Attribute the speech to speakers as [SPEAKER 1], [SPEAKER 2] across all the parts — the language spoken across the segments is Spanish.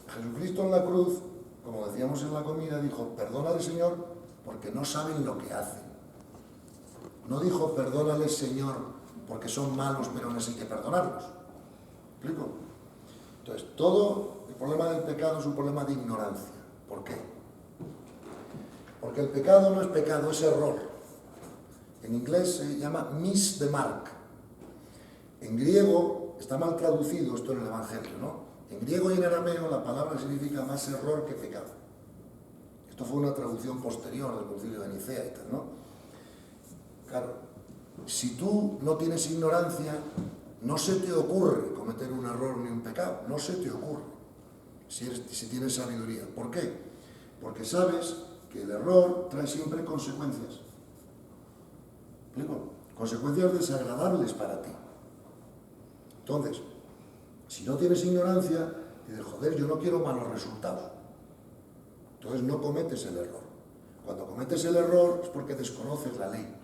[SPEAKER 1] Jesucristo en la cruz, como decíamos en la comida, dijo, perdónale, Señor, porque no saben lo que hacen. No dijo, perdónale, Señor, porque son malos, pero no hay que perdonarlos. ¿Me explico? Entonces, todo el problema del pecado es un problema de ignorancia. ¿Por qué? Porque el pecado no es pecado, es error. En inglés se llama miss the mark. En griego está mal traducido esto en el Evangelio, ¿no? En griego y en arameo la palabra significa más error que pecado. Esto fue una traducción posterior del Concilio de Nicea y tal, ¿no? Claro, si tú no tienes ignorancia, no se te ocurre cometer un error ni un pecado, no se te ocurre, si tienes sabiduría. ¿Por qué? Porque sabes que el error trae siempre consecuencias. ¿Me explico? Consecuencias desagradables para ti. Entonces, si no tienes ignorancia, dices, joder, yo no quiero malos resultados. Entonces no cometes el error. Cuando cometes el error es porque desconoces la ley.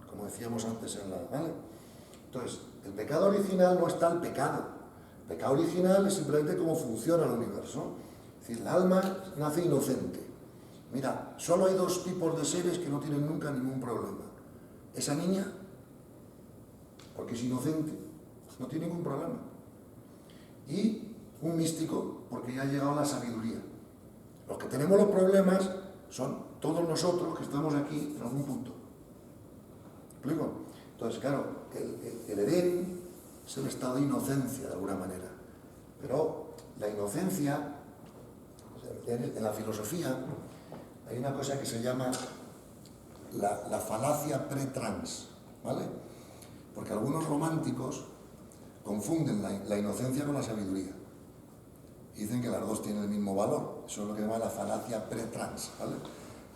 [SPEAKER 1] Como decíamos antes en la... ¿vale? Entonces, el pecado original no está el pecado. El pecado original es simplemente cómo funciona el universo. Es decir, el alma nace inocente. Mira, solo hay dos tipos de seres que no tienen nunca ningún problema. Esa niña, porque es inocente, no tiene ningún problema. Y un místico, porque ya ha llegado a la sabiduría. Los que tenemos los problemas son todos nosotros que estamos aquí en algún punto. ¿Me explico? Entonces, claro, el Edén es el estado de inocencia, de alguna manera. Pero la inocencia, en la filosofía, hay una cosa que se llama la falacia pre-trans, ¿vale? Porque algunos románticos confunden la inocencia con la sabiduría. Y dicen que las dos tienen el mismo valor. Eso es lo que se llama la falacia pre-trans, ¿vale?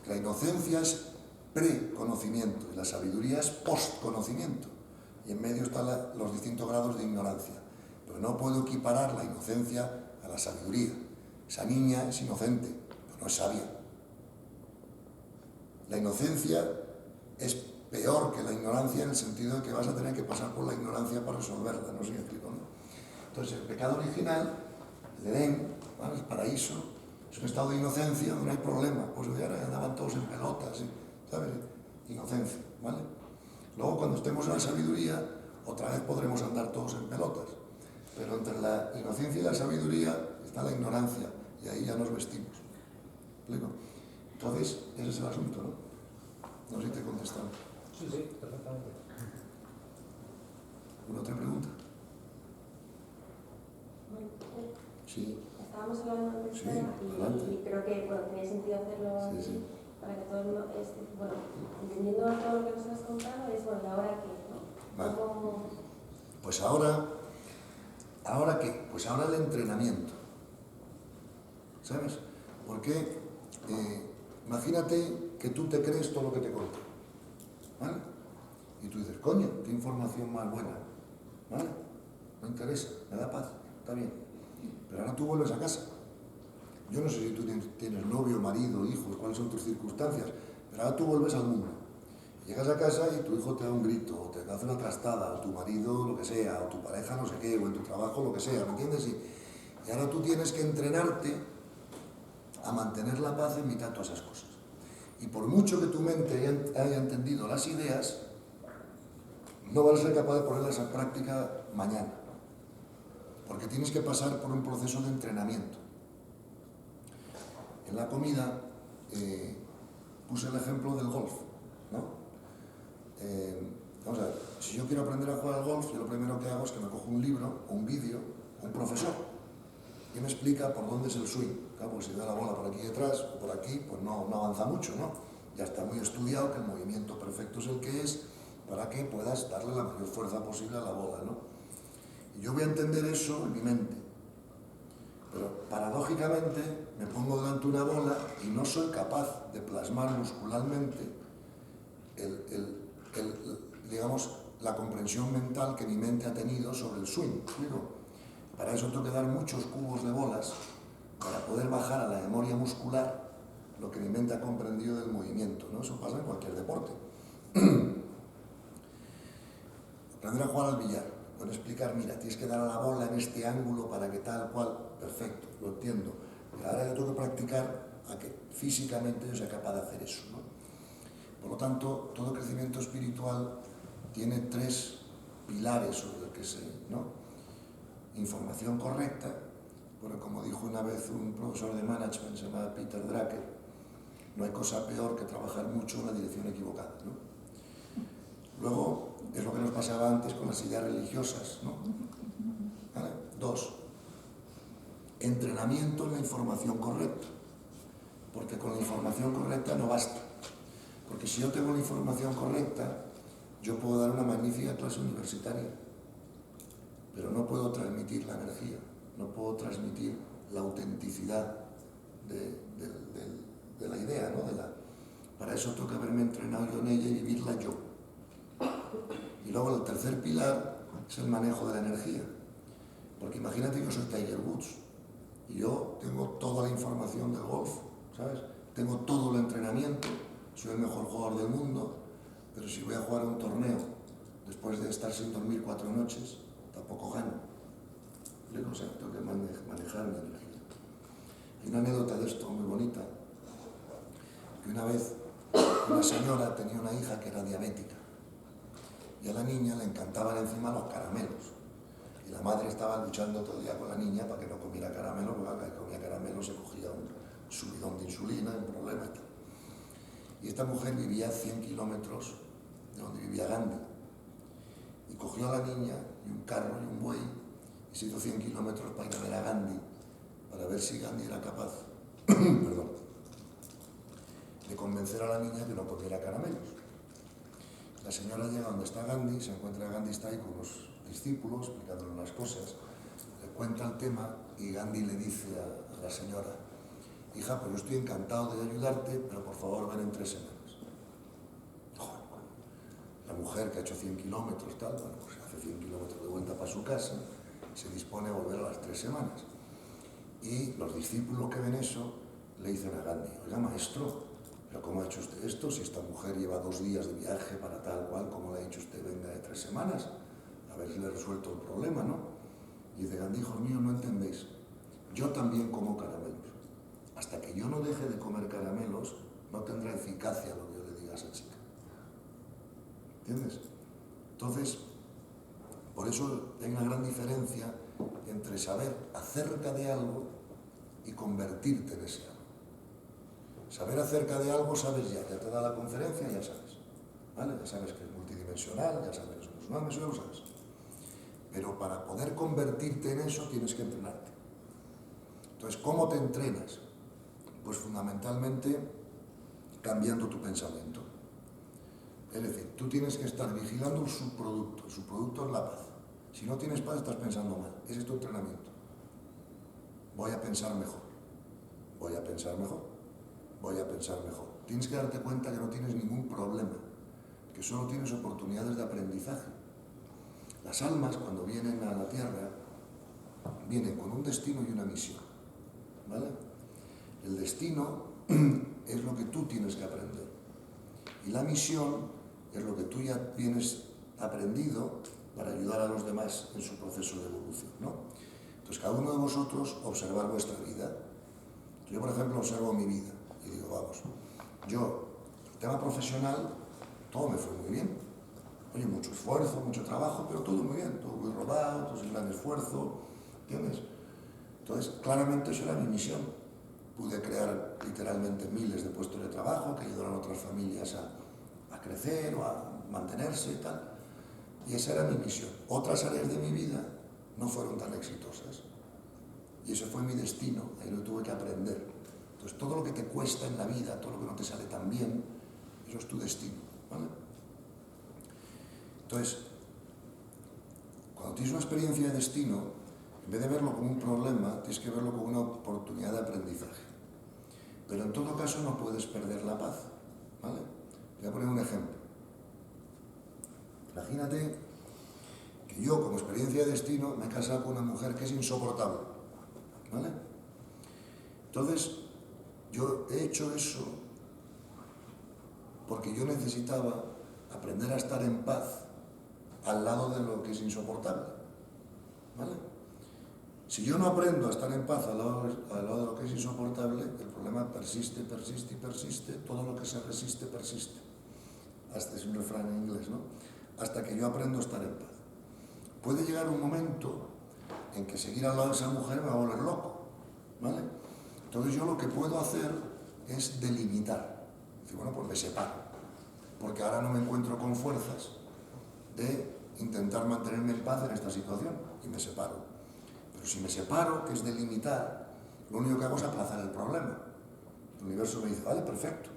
[SPEAKER 1] La inocencia es pre-conocimiento y la sabiduría es post-conocimiento. Y en medio están los distintos grados de ignorancia. Pero no puedo equiparar la inocencia a la sabiduría. Esa niña es inocente, pero no es sabia. La inocencia es peor que la ignorancia en el sentido de que vas a tener que pasar por la ignorancia para resolverla, no sé si me explico, ¿no? Entonces, el pecado original, el Edén, ¿vale? El paraíso, es un estado de inocencia donde no hay problema. Pues ahora andaban todos en pelotas, ¿sabes? Inocencia, ¿vale? Luego, cuando estemos en la sabiduría, otra vez podremos andar todos en pelotas. Pero entre la inocencia y la sabiduría está la ignorancia, y ahí ya nos vestimos. ¿Me explico? Entonces, ese es el asunto, ¿no? No sé si te he contestado.
[SPEAKER 2] Sí, perfectamente.
[SPEAKER 1] ¿Alguna otra pregunta? Sí.
[SPEAKER 3] Estábamos hablando de
[SPEAKER 1] Sí,
[SPEAKER 3] este tema
[SPEAKER 1] adelante.
[SPEAKER 3] y creo que tenía sentido hacerlo
[SPEAKER 1] Sí.
[SPEAKER 3] para que todo el mundo, entendiendo todo lo que nos has contado, es la hora que, ¿no?
[SPEAKER 1] Vale.
[SPEAKER 3] ¿Cómo?
[SPEAKER 1] Pues ¿ahora qué? Pues ahora el entrenamiento. ¿Sabes? Porque imagínate que tú te crees todo lo que te cuento, ¿vale? Y tú dices, coño, qué información más buena, ¿vale? No interesa, me da paz, está bien. Pero ahora tú vuelves a casa. Yo no sé si tú tienes novio, marido, hijos, cuáles son tus circunstancias, pero ahora tú vuelves al mundo. Llegas a casa y tu hijo te da un grito, o te hace una trastada, o tu marido, lo que sea, o tu pareja, no sé qué, o en tu trabajo, lo que sea, ¿me entiendes? Y ahora tú tienes que entrenarte a mantener la paz en mitad de todas esas cosas. Y por mucho que tu mente haya entendido las ideas, no vas a ser capaz de ponerlas en práctica mañana. Porque tienes que pasar por un proceso de entrenamiento. En la comida puse el ejemplo del golf, ¿no? Vamos a ver, si yo quiero aprender a jugar al golf, yo lo primero que hago es que me cojo un libro, o un vídeo, o un profesor, y me explica por dónde es el swing. Claro, porque si da la bola por aquí detrás, o por aquí, pues no avanza mucho, ¿no? Ya está muy estudiado que el movimiento perfecto es el que es, para que puedas darle la mayor fuerza posible a la bola, ¿no? Y yo voy a entender eso en mi mente. Pero paradójicamente me pongo delante de una bola y no soy capaz de plasmar muscularmente digamos, la comprensión mental que mi mente ha tenido sobre el swing. ¿Digo? Para eso tengo que dar muchos cubos de bolas para poder bajar a la memoria muscular lo que mi mente ha comprendido del movimiento, ¿no? Eso pasa en cualquier deporte. Aprender a jugar al billar. Pueden explicar, mira, tienes que dar a la bola en este ángulo para que tal cual, perfecto. entiendo. Pero ahora yo tengo que practicar a que físicamente yo sea capaz de hacer eso, ¿no? Por lo tanto, todo crecimiento espiritual tiene 3 pilares sobre los que se, ¿no? Información correcta, porque como dijo una vez un profesor de management, se llama Peter Drucker, no hay cosa peor que trabajar mucho en la dirección equivocada, ¿no? Luego, es lo que nos pasaba antes con las ideas religiosas, ¿no? ¿Vale? 2, entrenamiento en la información correcta, porque con la información correcta no basta. Porque si yo tengo la información correcta, yo puedo dar una magnífica clase universitaria, pero no puedo transmitir la energía, no puedo transmitir la autenticidad de la idea, ¿no? Para eso tengo que haberme entrenado yo en ella y vivirla yo. Y luego el tercer pilar es el manejo de la energía. Porque imagínate que yo soy Tiger Woods y yo tengo toda la información del golf, ¿sabes? Tengo todo el entrenamiento, soy el mejor jugador del mundo, pero si voy a jugar a un torneo después de estar sin dormir 4 noches, tampoco gano. O sea, tengo que manejar mi energía. Hay una anécdota de esto muy bonita, que una vez una señora tenía una hija que era diabética y a la niña le encantaban encima los caramelos. Y la madre estaba luchando todo el día con la niña para que no comiera caramelos, porque cada vez que comía caramelos se cogía un subidón de insulina, un problema y tal. Y esta mujer vivía a 100 kilómetros de donde vivía Gandhi. Y cogió a la niña y un carro y un buey y se hizo 100 kilómetros para ir a ver a Gandhi, para ver si Gandhi era capaz perdón, de convencer a la niña que no comiera caramelos. La señora llega donde está Gandhi, se encuentra a Gandhi, está ahí con unos discípulos explicándole las cosas, le cuenta el tema y Gandhi le dice a la señora: hija, pues yo estoy encantado de ayudarte, pero por favor ven en 3 semanas. Joder, la mujer que ha hecho 100 kilómetros, tal, bueno, pues hace 100 kilómetros de vuelta para su casa, se dispone a volver a las 3 semanas. Y los discípulos que ven eso le dicen a Gandhi: oiga, maestro, ¿pero cómo ha hecho usted esto? Si esta mujer lleva 2 días de viaje para tal cual, ¿cómo le ha dicho usted venga de 3 semanas? A ver si le he resuelto el problema, ¿no? Y dice Gandhi: hijos míos, no entendéis. Yo también como caramelos. Hasta que yo no deje de comer caramelos, no tendrá eficacia lo que yo le diga a esa chica. ¿Entiendes? Entonces, por eso hay una gran diferencia entre saber acerca de algo y convertirte en ese algo. Saber acerca de algo sabes ya te da la conferencia, ya sabes. ¿Vale? Ya sabes que es multidimensional, ya sabes que son los nombres, ya lo sabes. Pero para poder convertirte en eso tienes que entrenarte. Entonces, ¿cómo te entrenas? Pues fundamentalmente cambiando tu pensamiento. Es decir, tú tienes que estar vigilando el subproducto. El subproducto es la paz. Si no tienes paz, estás pensando mal. Ese es tu entrenamiento. Voy a pensar mejor. Voy a pensar mejor. Voy a pensar mejor. Tienes que darte cuenta que no tienes ningún problema, que solo tienes oportunidades de aprendizaje. Las almas, cuando vienen a la Tierra, vienen con un destino y una misión. ¿Vale? El destino es lo que tú tienes que aprender. Y la misión es lo que tú ya tienes aprendido para ayudar a los demás en su proceso de evolución, ¿no? Entonces, cada uno de vosotros observar vuestra vida. Yo, por ejemplo, observo mi vida y digo, vamos, yo, el tema profesional, todo me fue muy bien. Oye, mucho esfuerzo, mucho trabajo, pero todo muy bien, todo muy rodado, todo sin gran esfuerzo, ¿entiendes? Entonces, claramente eso era mi misión. Pude crear literalmente miles de puestos de trabajo que ayudaron a otras familias a crecer o a mantenerse y tal. Y esa era mi misión. Otras áreas de mi vida no fueron tan exitosas. Y ese fue mi destino, ahí lo tuve que aprender. Entonces, todo lo que te cuesta en la vida, todo lo que no te sale tan bien, eso es tu destino, ¿vale? Entonces, cuando tienes una experiencia de destino, en vez de verlo como un problema, tienes que verlo como una oportunidad de aprendizaje. Pero en todo caso no puedes perder la paz, ¿vale? Voy a poner un ejemplo. Imagínate que yo, como experiencia de destino, me he casado con una mujer que es insoportable, ¿vale? Entonces, yo he hecho eso porque yo necesitaba aprender a estar en paz al lado de lo que es insoportable, ¿vale? Si yo no aprendo a estar en paz al lado de lo que es insoportable, el problema persiste, persiste y persiste, todo lo que se resiste, persiste. Hasta es un refrán en inglés, ¿no? Hasta que yo aprendo a estar en paz. Puede llegar un momento en que seguir al lado de esa mujer me va a volver loco, ¿vale? Entonces yo lo que puedo hacer es delimitar. Decir, bueno, pues me separo, porque ahora no me encuentro con fuerzas de intentar mantenerme en paz en esta situación, y me separo. Pero si me separo, que es delimitar, lo único que hago es aplazar el problema. El universo me dice, vale, perfecto,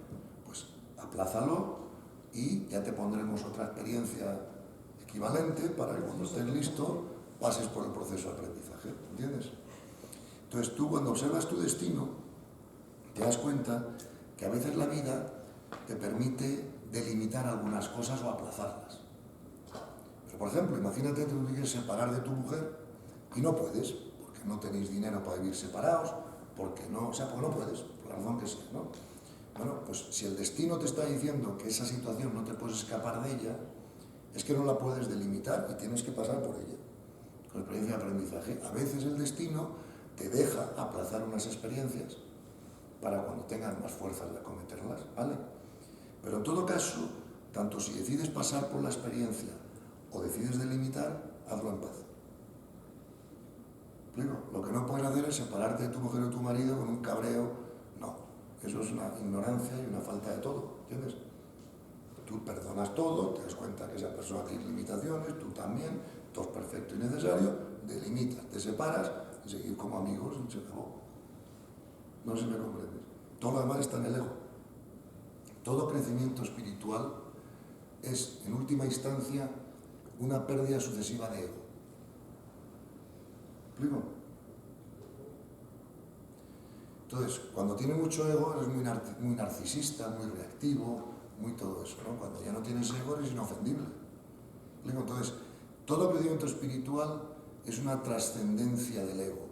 [SPEAKER 1] pues aplázalo y ya te pondremos otra experiencia equivalente para que cuando estés listo pases por el proceso de aprendizaje, ¿entiendes? Entonces tú, cuando observas tu destino, te das cuenta que a veces la vida te permite delimitar algunas cosas o aplazarlas. Pero, por ejemplo, imagínate que tú quieres separar de tu mujer y no puedes, porque no tenéis dinero para vivir separados, porque no puedes, por la razón que sea, ¿no? Bueno, pues si el destino te está diciendo que esa situación no te puedes escapar de ella, es que no la puedes delimitar y tienes que pasar por ella. Con experiencia de aprendizaje, a veces el destino te deja aplazar unas experiencias para cuando tengas más fuerzas de acometerlas, ¿vale? Pero en todo caso, tanto si decides pasar por la experiencia o decides delimitar, hazlo en paz. Lo que no puedes hacer es separarte de tu mujer o tu marido con un cabreo. No, eso es una ignorancia y una falta de todo, ¿entiendes? Tú perdonas todo, te das cuenta que esa persona tiene limitaciones, tú también, todo es perfecto y necesario, delimitas, te separas y seguir como amigos y se acabó. No sé si me comprendes. Todo lo demás está en el ego. Todo crecimiento espiritual es, en última instancia, una pérdida sucesiva de ego. ¿Explico? Entonces, cuando tienes mucho ego, eres muy narcisista, muy reactivo, muy todo eso, ¿no? Cuando ya no tienes ego, eres inofendible. ¿Explico? Entonces, todo crecimiento espiritual es una trascendencia del ego.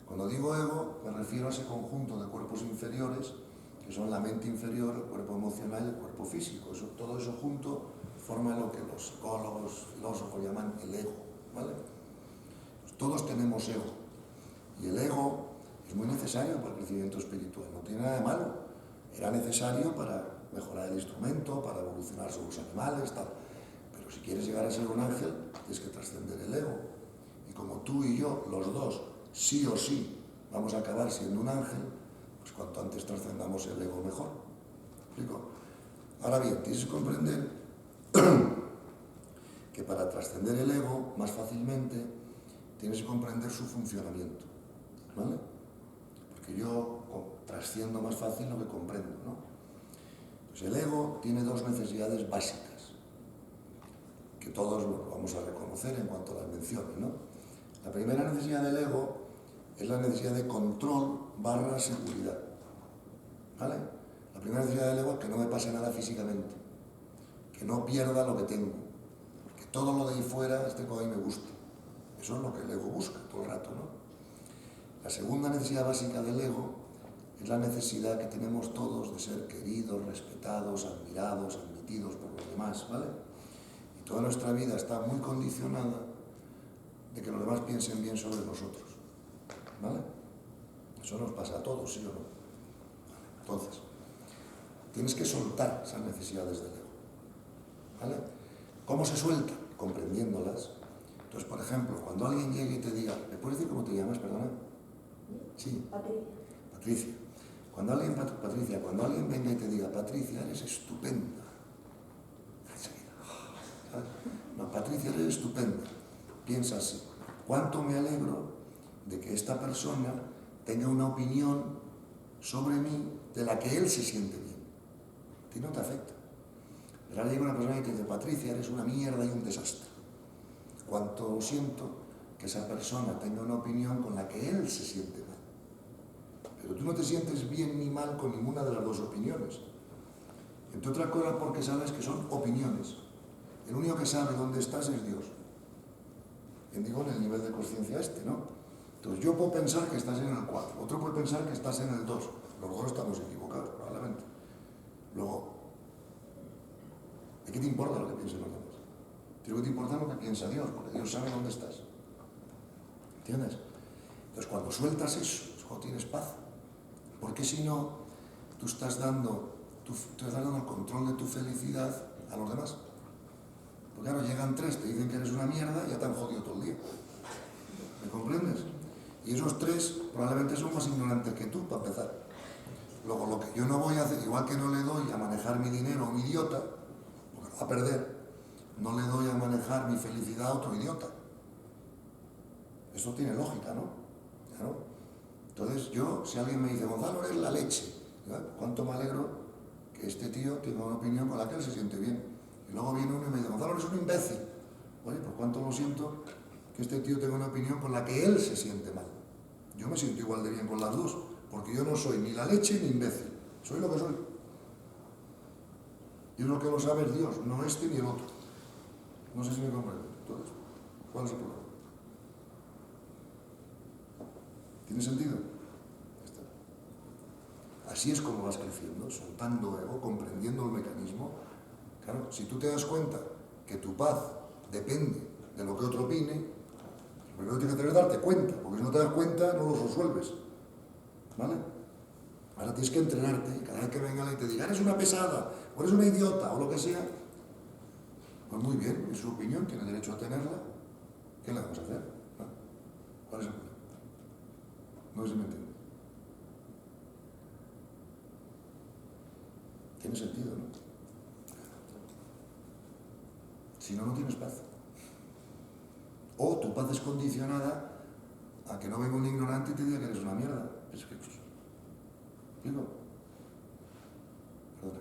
[SPEAKER 1] Cuando digo ego, me refiero a ese conjunto de cuerpos inferiores, que son la mente inferior, el cuerpo emocional y el cuerpo físico. Todo eso junto forma lo que los psicólogos, filósofos llaman el ego, ¿vale? Pues todos tenemos ego, y el ego es muy necesario para el crecimiento espiritual, no tiene nada de malo. Era necesario para mejorar el instrumento, para evolucionar sobre los animales, tal. Pero si quieres llegar a ser un ángel, tienes que trascender el ego. Y como tú y yo, los dos, sí o sí, vamos a acabar siendo un ángel, pues cuanto antes trascendamos el ego, mejor. ¿Me explico? Ahora bien, tienes que comprender que para trascender el ego más fácilmente tienes que comprender su funcionamiento, ¿vale? Porque yo trasciendo más fácil lo que comprendo, ¿no? Pues el ego tiene dos necesidades básicas, que todos lo vamos a reconocer en cuanto las mencione, ¿no? La primera necesidad del ego es la necesidad de control / seguridad, ¿vale? La primera necesidad del ego es que no me pase nada físicamente, que no pierda lo que tengo, que todo lo de ahí fuera esté como a mí me gusta. Eso es lo que el ego busca todo el rato, ¿no? La segunda necesidad básica del ego es la necesidad que tenemos todos de ser queridos, respetados, admirados, admitidos por los demás, ¿vale? Y toda nuestra vida está muy condicionada de que los demás piensen bien sobre nosotros, ¿vale? Eso nos pasa a todos, ¿sí o no? Entonces, tienes que soltar esas necesidades del ego, ¿vale? ¿Cómo se suelta? Comprendiéndolas. Entonces, por ejemplo, cuando alguien llegue y te diga, ¿me puedes decir cómo te llamas, perdona? Sí. Patricia. Cuando alguien venga y te diga, Patricia, eres estupenda. ¿Sabes? No, Patricia, eres estupenda. Piensa así. ¿Cuánto me alegro de que esta persona tenga una opinión sobre mí de la que él se siente bien? A ti no te afecta. Pero ahora llega una persona y te dice, Patricia, eres una mierda y un desastre. Cuánto siento que esa persona tenga una opinión con la que él se siente mal. Pero tú no te sientes bien ni mal con ninguna de las dos opiniones. Entre otras cosas porque sabes que son opiniones. El único que sabe dónde estás es Dios. Digo, en el nivel de conciencia ¿no? Entonces yo puedo pensar que estás en el 4, otro puede pensar que estás en el 2. A lo mejor estamos equivocados, probablemente. Luego, ¿de qué te importa lo que piensen los demás? Tiene que te importa lo que piensa Dios, porque Dios sabe dónde estás. ¿Entiendes? Entonces, cuando sueltas eso, es cuando tienes paz. Porque si no, tú estás dando el control de tu felicidad a los demás. Porque claro, llegan 3, te dicen que eres una mierda y ya te han jodido todo el día. ¿Me comprendes? Y esos 3 probablemente son más ignorantes que tú, para empezar. Luego, lo que yo no voy a hacer, igual que no le doy a manejar mi dinero a un idiota, porque lo va a perder, no le doy a manejar mi felicidad a otro idiota. Eso tiene lógica, ¿no? Claro. Entonces yo, si alguien me dice, Gonzalo, eres la leche, ¿cuánto me alegro que este tío tenga una opinión con la que él se siente bien? Y luego viene uno y me dice, Gonzalo, eres un imbécil. Oye, pues cuánto lo siento que este tío tenga una opinión con la que él se siente mal. Yo me siento igual de bien con las dos, porque yo no soy ni la leche ni imbécil. Soy lo que soy. Y es lo que lo sabe es Dios, no este ni el otro. No sé si me comprende. Entonces, ¿cuál es el problema? ¿Tiene sentido? Ya está. Así es como vas creciendo, soltando ego, comprendiendo el mecanismo. Claro, si tú te das cuenta que tu paz depende de lo que otro opine, lo primero que tienes que hacer es darte cuenta, porque si no te das cuenta no lo resuelves. ¿Vale? Ahora tienes que entrenarte y cada vez que venga y te diga, eres una pesada, o eres una idiota, o lo que sea, pues muy bien, es su opinión, tiene derecho a tenerla. ¿Qué le vamos a hacer? ¿No? ¿Cuál es el problema? No sé si me entiende. Tiene sentido, ¿no? Si no, no tienes paz. O tu paz es condicionada a que no venga un ignorante y te diga que eres una mierda. Es que... ¿Explico? Perdona.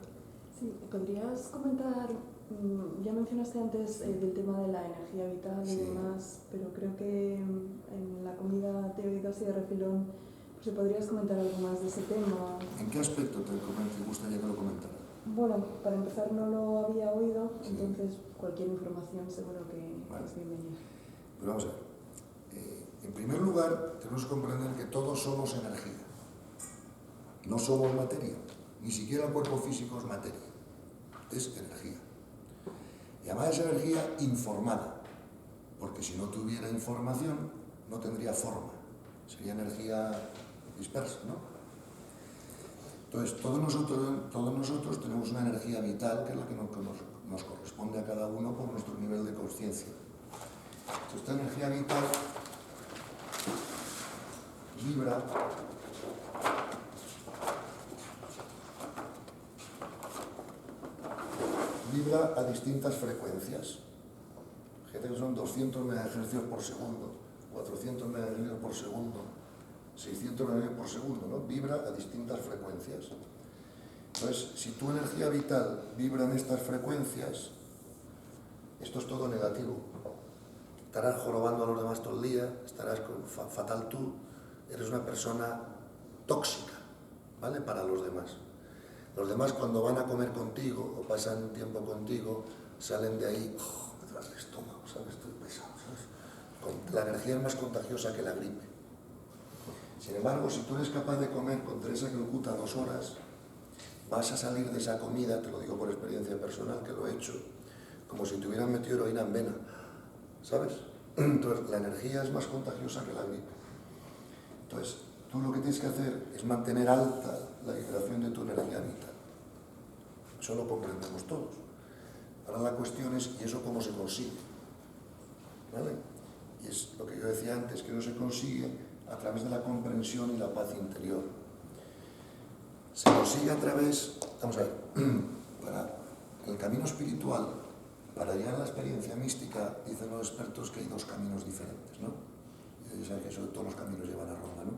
[SPEAKER 2] Sí, ¿podrías comentar, ya mencionaste antes del tema de la energía vital y demás, pero creo que en la comida te he oído así de refilón, pues si podrías comentar algo más de ese tema?
[SPEAKER 1] ¿En qué aspecto te gustaría que lo comentara?
[SPEAKER 2] Bueno, para empezar no lo había oído, entonces cualquier información seguro que es bienvenida.
[SPEAKER 1] Pero vamos a ver. En primer lugar, tenemos que comprender que todos somos energía. No somos materia. Ni siquiera el cuerpo físico es materia. Es energía. Y además es energía informada. Porque si no tuviera información, no tendría forma. Sería energía dispersa, ¿no? Entonces, todos nosotros tenemos una energía vital, que es la que nos corresponde a cada uno por nuestro nivel de conciencia. Entonces, esta energía vital vibra a distintas frecuencias. Fíjate que son 200 MHz por segundo, 400 MHz por segundo, 600 MHz por segundo, ¿no? Vibra a distintas frecuencias. Entonces, si tu energía vital vibra en estas frecuencias, esto es todo negativo. Estarás jorobando a los demás todo el día, estarás fatal tú, eres una persona tóxica, ¿vale? Para los demás. Los demás cuando van a comer contigo o pasan tiempo contigo, salen de ahí, me duele el estómago, ¿sabes? Estoy pesado, ¿sabes? La energía es más contagiosa que la gripe. Sin embargo, si tú eres capaz de comer con Teresa Calcuta 2 horas, vas a salir de esa comida, te lo digo por experiencia personal, que lo he hecho, como si te hubieran metido heroína en vena, ¿sabes? Entonces, la energía es más contagiosa que la gripe. Entonces, tú lo que tienes que hacer es mantener alta la vibración de tu energía vital. Eso lo comprendemos todos. Ahora la cuestión es, ¿y eso cómo se consigue? ¿Vale? Y es lo que yo decía antes, que no se consigue a través de la comprensión y la paz interior. Se consigue a través, vamos a ver, para el camino espiritual, para llegar a la experiencia mística, dicen los expertos que hay 2 caminos diferentes, ¿no? Y saben que eso de todos los caminos llevan a Roma, ¿no?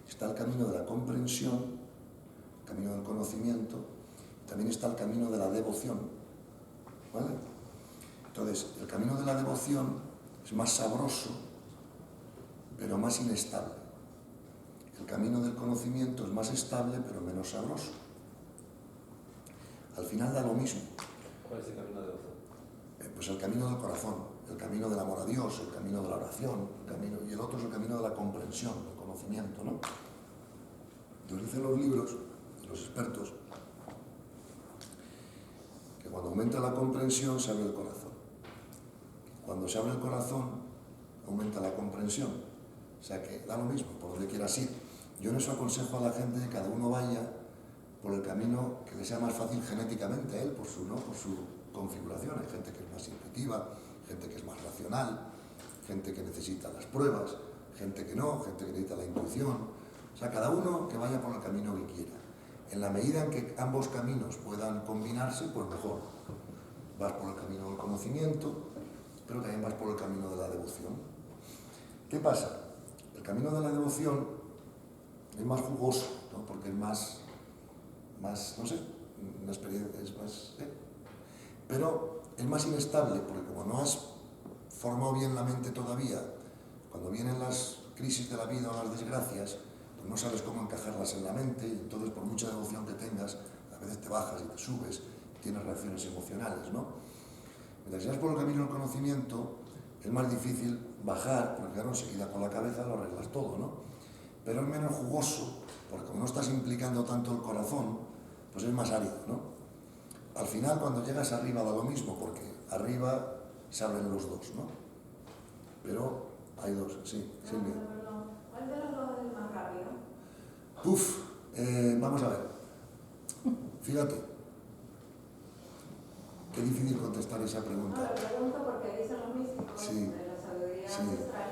[SPEAKER 1] Está el camino de la comprensión, el camino del conocimiento, también está el camino de la devoción, ¿vale? Entonces, el camino de la devoción es más sabroso, pero más inestable. El camino del conocimiento es más estable, pero menos sabroso. Al final da lo mismo.
[SPEAKER 4] ¿Cuál es el camino de devoción?
[SPEAKER 1] Pues el camino del corazón, el camino del amor a Dios, el camino de la oración, y el otro es el camino de la comprensión, del conocimiento, ¿no? Nos dicen los libros, los expertos, que cuando aumenta la comprensión se abre el corazón. Cuando se abre el corazón, aumenta la comprensión. O sea que da lo mismo, por donde quieras ir. Yo en eso aconsejo a la gente que cada uno vaya por el camino que le sea más fácil genéticamente a él, por su configuración. Hay gente que es más intuitiva, gente que es más racional, gente que necesita las pruebas, gente que no, gente que necesita la intuición. O sea, cada uno que vaya por el camino que quiera. En la medida en que ambos caminos puedan combinarse, pues mejor. Vas por el camino del conocimiento, pero también vas por el camino de la devoción. ¿Qué pasa? El camino de la devoción es más jugoso, ¿no? Porque es más, no sé, una experiencia, es más... Pero es más inestable, porque como no has formado bien la mente todavía, cuando vienen las crisis de la vida o las desgracias, pues no sabes cómo encajarlas en la mente, y entonces por mucha devoción que tengas, a veces te bajas y te subes, tienes reacciones emocionales, ¿no? Mientras vas por el camino del conocimiento, es más difícil bajar, porque claro, enseguida con la cabeza lo arreglas todo, ¿no? Pero es menos jugoso, porque como no estás implicando tanto el corazón, pues es más árido, ¿no? Al final, cuando llegas arriba da lo mismo, porque arriba se abren los dos, ¿no? Pero hay dos, sí, Silvia.
[SPEAKER 5] ¿Cuál de los dos es el más rápido?
[SPEAKER 1] Vamos a ver. Fíjate. Qué difícil contestar esa pregunta.
[SPEAKER 5] No, lo pregunto porque dicen los místicos
[SPEAKER 1] Sí.
[SPEAKER 5] de la sabiduría
[SPEAKER 1] Sí.
[SPEAKER 5] ancestral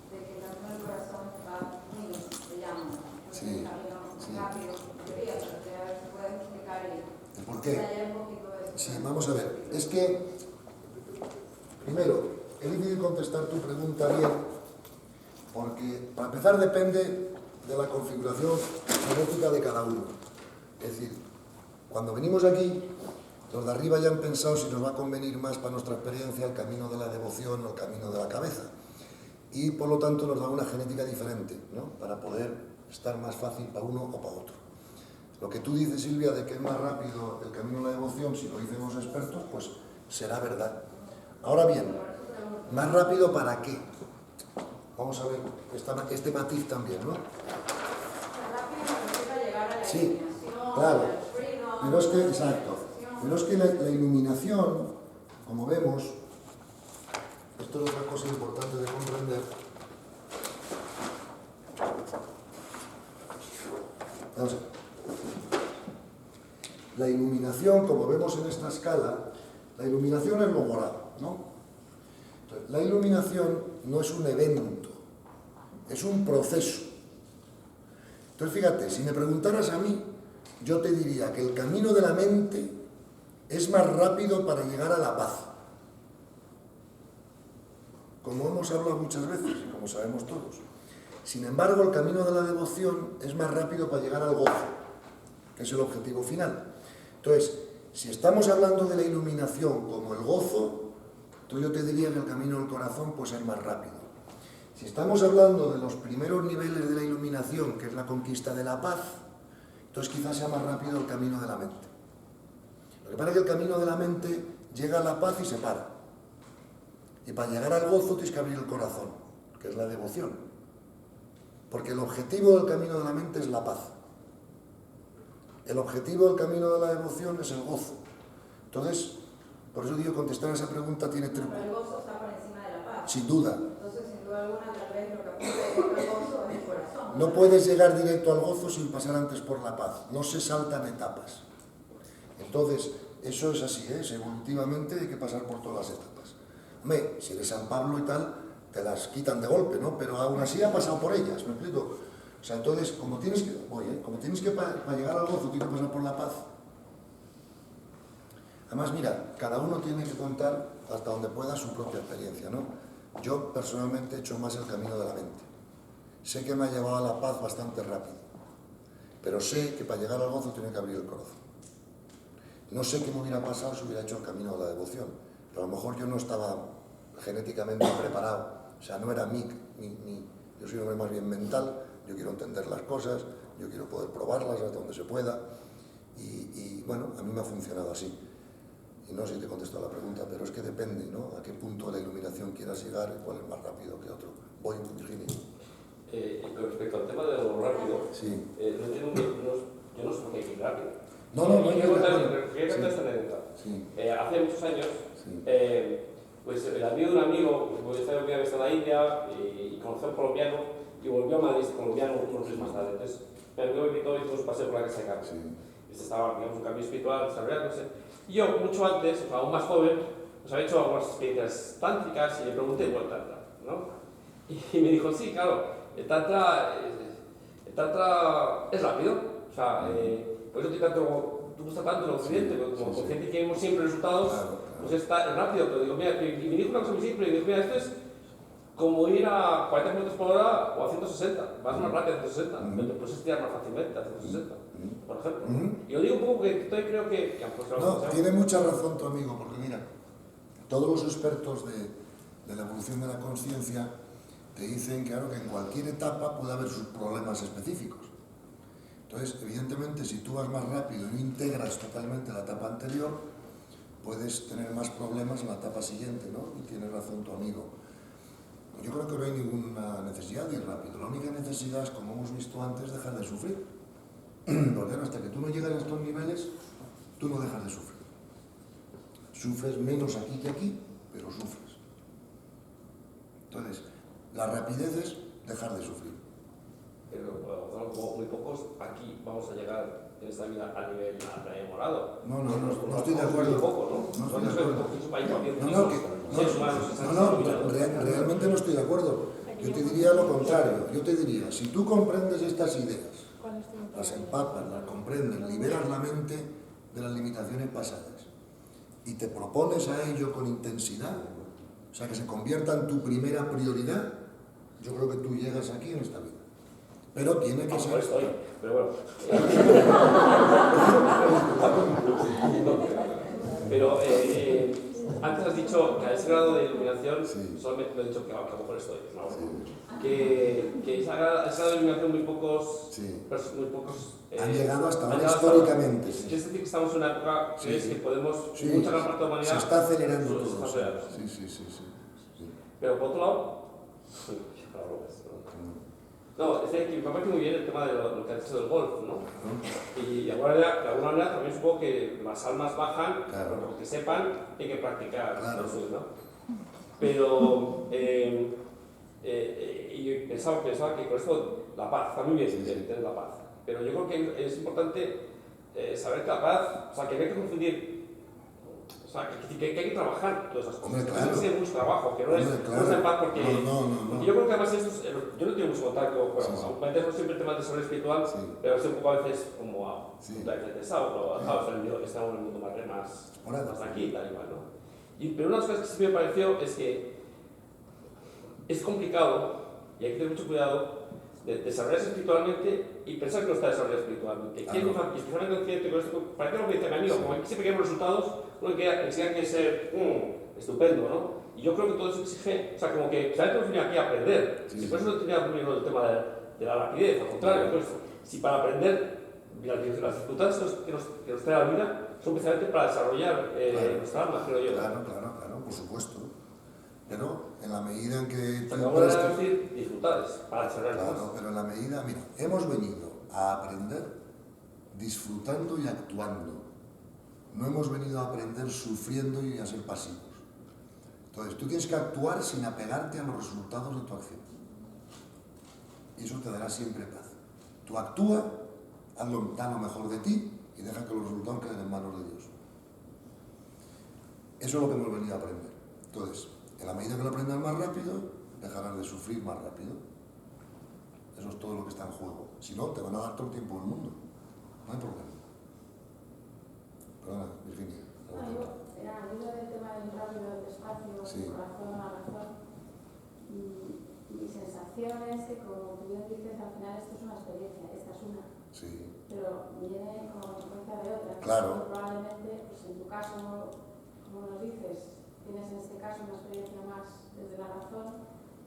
[SPEAKER 5] de que el camino del corazón va menos, se llama.
[SPEAKER 1] Sí.
[SPEAKER 5] El camino
[SPEAKER 1] Sí.
[SPEAKER 5] rápido, en teoría, pero que a ver si puedes explicar y
[SPEAKER 1] ¿Por qué?
[SPEAKER 5] detallar un poquito de eso.
[SPEAKER 1] Sí, vamos a ver. Es que, primero, es difícil contestar tu pregunta bien, porque para empezar depende de la configuración genética de cada uno. Es decir, cuando venimos aquí, los de arriba ya han pensado si nos va a convenir más para nuestra experiencia el camino de la devoción o el camino de la cabeza. Y por lo tanto nos da una genética diferente, ¿no? Para poder estar más fácil para uno o para otro. Lo que tú dices, Silvia, de que es más rápido el camino de la devoción, si lo dicen los expertos, pues será verdad. Ahora bien, ¿más rápido para qué? Vamos a ver este matiz también, ¿no?
[SPEAKER 5] Rápido me refiero a llegar a la
[SPEAKER 1] Sí,
[SPEAKER 5] iluminación,
[SPEAKER 1] claro.
[SPEAKER 5] al freedom,
[SPEAKER 1] Pero es que,
[SPEAKER 5] a la
[SPEAKER 1] exacto,
[SPEAKER 5] meditación.
[SPEAKER 1] pero es que la iluminación, como vemos, esto es otra cosa importante de comprender. Vamos a ver. La iluminación, como vemos en esta escala, la iluminación es lo morado, ¿no? Entonces, la iluminación no es un evento, es un proceso. Entonces, fíjate, si me preguntaras a mí, yo te diría que el camino de la mente es más rápido para llegar a la paz. Como hemos hablado muchas veces y como sabemos todos. Sin embargo, el camino de la devoción es más rápido para llegar al gozo, que es el objetivo final. Entonces, si estamos hablando de la iluminación como el gozo, entonces yo te diría que el camino del corazón pues es más rápido. Si estamos hablando de los primeros niveles de la iluminación, que es la conquista de la paz, entonces quizás sea más rápido el camino de la mente. Lo que pasa es que el camino de la mente llega a la paz y se para. Y para llegar al gozo tienes que abrir el corazón, que es la devoción. Porque el objetivo del camino de la mente es la paz. El objetivo del camino de la devoción es el gozo. Entonces, por eso digo, contestar a esa pregunta tiene
[SPEAKER 5] Pero
[SPEAKER 1] truco.
[SPEAKER 5] el gozo está por encima de la paz.
[SPEAKER 1] Sin duda.
[SPEAKER 5] Entonces, sin duda alguna, tal vez lo que apunta el gozo es el corazón.
[SPEAKER 1] No puedes llegar directo al gozo sin pasar antes por la paz. No se saltan etapas. Entonces, eso es así, ¿eh? Evolutivamente hay que pasar por todas las etapas. Hombre, si eres San Pablo y tal, te las quitan de golpe, ¿no? Pero aún así ha pasado por ellas, ¿me explico? O sea, entonces, como tienes que para llegar al gozo, tienes que pasar por la paz. Además, mira, cada uno tiene que contar hasta donde pueda su propia experiencia, ¿no? Yo personalmente he hecho más el camino de la mente. Sé que me ha llevado a la paz bastante rápido, pero sé que para llegar al gozo tiene que abrir el corazón. No sé qué me hubiera pasado si hubiera hecho el camino de la devoción, pero a lo mejor yo no estaba genéticamente preparado. O sea, no era yo soy un hombre más bien mental, yo quiero entender las cosas, yo quiero poder probarlas hasta donde se pueda, y bueno, a mí me ha funcionado así. Y no sé si te contesto la pregunta, pero es que depende, ¿no? A qué punto de la iluminación quieras llegar y cuál es más rápido que otro. Voy, Virginia.
[SPEAKER 4] Con respecto al tema de lo rápido,
[SPEAKER 1] Sí.
[SPEAKER 4] no entiendo, yo no sé por qué hay que ir rápido.
[SPEAKER 1] No, no
[SPEAKER 4] Quería
[SPEAKER 1] hay
[SPEAKER 4] contar
[SPEAKER 1] que
[SPEAKER 4] esta anécdota.
[SPEAKER 1] Sí.
[SPEAKER 4] Hace muchos años,
[SPEAKER 1] Sí.
[SPEAKER 4] pues el amigo de un amigo, pues estaba una vez en la India y conoció a un colombiano y volvió a Madrid colombiano unos meses más tarde. Entonces, me invitó y fuimos un paseo por la casa de Carmen.
[SPEAKER 1] Sí.
[SPEAKER 4] Este estaba, digamos, un cambio espiritual, desarrollándose. Y yo, mucho antes, o sea, aún más joven, pues había hecho algunas experiencias tántricas y le pregunté por el tantra, ¿no? Y me dijo, sí, claro, el tantra es rápido, o sea, por eso te gusta tanto el occidente, porque como occidente queremos siempre resultados, pues es rápido, pero digo, mira, y me dijo una cosa muy simple, y digo, mira, esto es como ir a 40 km por hora o a 160, vas más rápido a 160, pero te puedes estirar más fácilmente a 160, por ejemplo. Y yo digo un poco porque todavía creo que
[SPEAKER 1] No, tiene mucha razón tu amigo, porque mira, todos los expertos de la evolución de la conciencia te dicen, claro, que en cualquier etapa puede haber sus problemas específicos. Entonces, evidentemente, si tú vas más rápido y no integras totalmente la etapa anterior, puedes tener más problemas en la etapa siguiente, ¿no? Y tiene razón tu amigo. Yo creo que no hay ninguna necesidad de ir rápido. La única necesidad es, como hemos visto antes, dejar de sufrir. Porque hasta que tú no llegas a estos niveles, tú no dejas de sufrir. Sufres menos aquí que aquí, pero sufres. Entonces, la rapidez es dejar de sufrir.
[SPEAKER 4] Pero como muy pocos aquí vamos a llegar en esta vida a nivel morado.
[SPEAKER 1] No estoy de acuerdo. Realmente no estoy de acuerdo. Yo te diría lo contrario. Yo te diría, si tú comprendes estas ideas, las empapas, las comprendes, liberas la mente de las limitaciones pasadas y te propones a ello con intensidad, o sea, que se convierta en tu primera prioridad, yo creo que tú llegas aquí en esta vida. Pero tiene que ser...
[SPEAKER 4] estoy, pero bueno. Pero antes has dicho que a ese grado de iluminación, solamente me he dicho que a lo mejor estoy, ¿no? Que ese grado de iluminación muy pocos
[SPEAKER 1] han llegado hasta ahora históricamente.
[SPEAKER 4] Es decir, que estamos en una época que es que podemos, mucha gran parte de la humanidad...
[SPEAKER 1] Se está acelerando todo. Sí.
[SPEAKER 4] Pero por otro lado... No, es que me parece muy bien el tema de lo que has dicho del golf, ¿no? Y de alguna manera también supongo que las almas bajan, porque sepan que hay que practicar lo suyo, ¿no? Pero y pensaba que con esto la paz, está muy bien tener la paz, pero yo creo que es importante saber que la paz, o sea, que no hay que confundir. O sea, que hay que trabajar todas esas cosas. Claro. Que es mucho trabajo, que no es en paz porque... No. Yo creo que además yo no tengo mucho contacto, bueno, siempre temas de desarrollo espiritual, pero es un poco a veces como interesado, pero estamos en un mundo más tranquilo, igual, ¿no? Pero una de las cosas que sí me pareció es que es complicado, y hay que tener mucho cuidado, de desarrollarse espiritualmente y pensar que no está desarrollado espiritualmente. Y especialmente consciente con esto, parece lo que dice mi amigo, como que siempre queremos resultados, uno que exige que ser estupendo, ¿no? Y yo creo que todo eso exige, o sea, como que sabes que hemos venido aquí a aprender. Si por eso no tenía muy bien el tema de la rapidez, al contrario, pues, si para aprender las dificultades que nos trae la vida son precisamente para desarrollar nuestra alma, creo yo.
[SPEAKER 1] Claro, por supuesto. Pero en la medida en que...
[SPEAKER 4] Vamos a decir dificultades para desarrollar las cosas.
[SPEAKER 1] Pero en la medida, mira, hemos venido a aprender disfrutando y actuando. No hemos venido a aprender sufriendo y a ser pasivos. Entonces, tú tienes que actuar sin apegarte a los resultados de tu acción. Y eso te dará siempre paz. Tú actúa, da lo mejor de ti y deja que los resultados queden en manos de Dios. Eso es lo que hemos venido a aprender. Entonces, en la medida que lo aprendas más rápido, dejarás de sufrir más rápido. Eso es todo lo que está en juego. Si no, te van a dar todo el tiempo del mundo. No hay problema. Perdona, Virginia.
[SPEAKER 5] Al hilo del tema del rápido, del despacio, del corazón a la razón, mi sensación es que, como tú bien dices, al final esto es una experiencia, esta es una. Pero viene como consecuencia de otra.
[SPEAKER 1] Claro.
[SPEAKER 5] Probablemente, pues en tu caso, como nos dices, tienes en este caso una experiencia más desde la razón,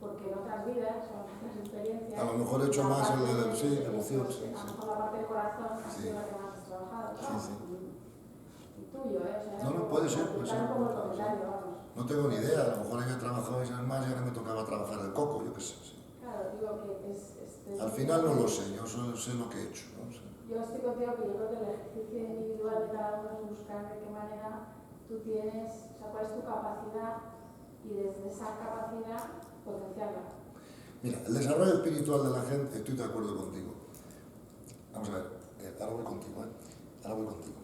[SPEAKER 5] porque en otras vidas o en otras experiencias...
[SPEAKER 1] A lo mejor he hecho más el de la emoción.
[SPEAKER 5] A lo mejor la parte del corazón ha sido la que más has trabajado, ¿no? Tuyo, o sea,
[SPEAKER 1] no, puede ser.
[SPEAKER 5] No
[SPEAKER 1] tengo ni idea, a lo mejor había trabajado esas más y ahora me tocaba trabajar el coco, yo qué sé.
[SPEAKER 5] Claro, digo que es
[SPEAKER 1] al final no lo sé, yo solo sé lo que he hecho, ¿no?
[SPEAKER 5] Yo estoy contigo que yo creo que el ejercicio individual de cada uno es buscar de qué manera tú tienes, o sea, cuál es tu capacidad y desde esa capacidad potenciarla.
[SPEAKER 1] Mira, el desarrollo espiritual de la gente, estoy de acuerdo contigo. Vamos a ver, ahora voy contigo, Ahora voy contigo.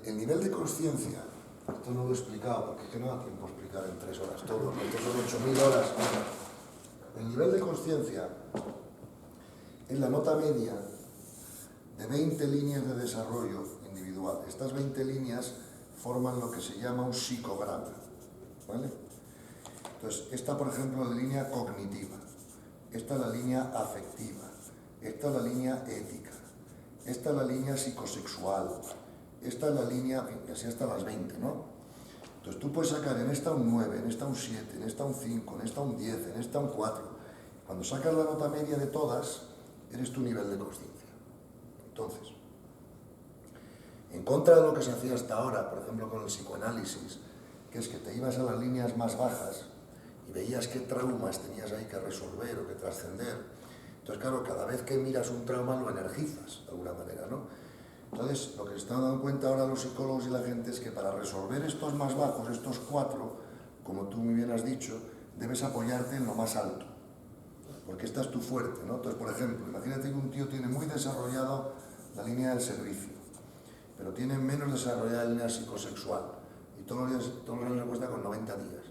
[SPEAKER 1] El nivel de conciencia, esto no lo he explicado porque es que no da tiempo a explicar en 3 horas todo, estos son 8.000 horas. El nivel de conciencia es la nota media de 20 líneas de desarrollo individual. Estas 20 líneas forman lo que se llama un psicograma, ¿vale? Entonces, esta, por ejemplo, es la línea cognitiva, esta es la línea afectiva, esta es la línea ética, esta es la línea psicosexual, esta es la línea, y así hasta las 20, ¿no? Entonces tú puedes sacar en esta un 9, en esta un 7, en esta un 5, en esta un 10, en esta un 4. Cuando sacas la nota media de todas, eres tu nivel de conciencia. Entonces, en contra de lo que se hacía hasta ahora, por ejemplo con el psicoanálisis, que es que te ibas a las líneas más bajas y veías qué traumas tenías ahí que resolver o que trascender. Entonces, claro, cada vez que miras un trauma lo energizas de alguna manera, ¿no? Entonces, lo que se están dando cuenta ahora los psicólogos y la gente es que para resolver estos más bajos, estos 4, como tú muy bien has dicho, debes apoyarte en lo más alto, porque esta es tu fuerte, ¿no? Entonces, por ejemplo, imagínate que un tío tiene muy desarrollado la línea del servicio, pero tiene menos desarrollada la línea psicosexual, y todos los años le cuesta con 90 días.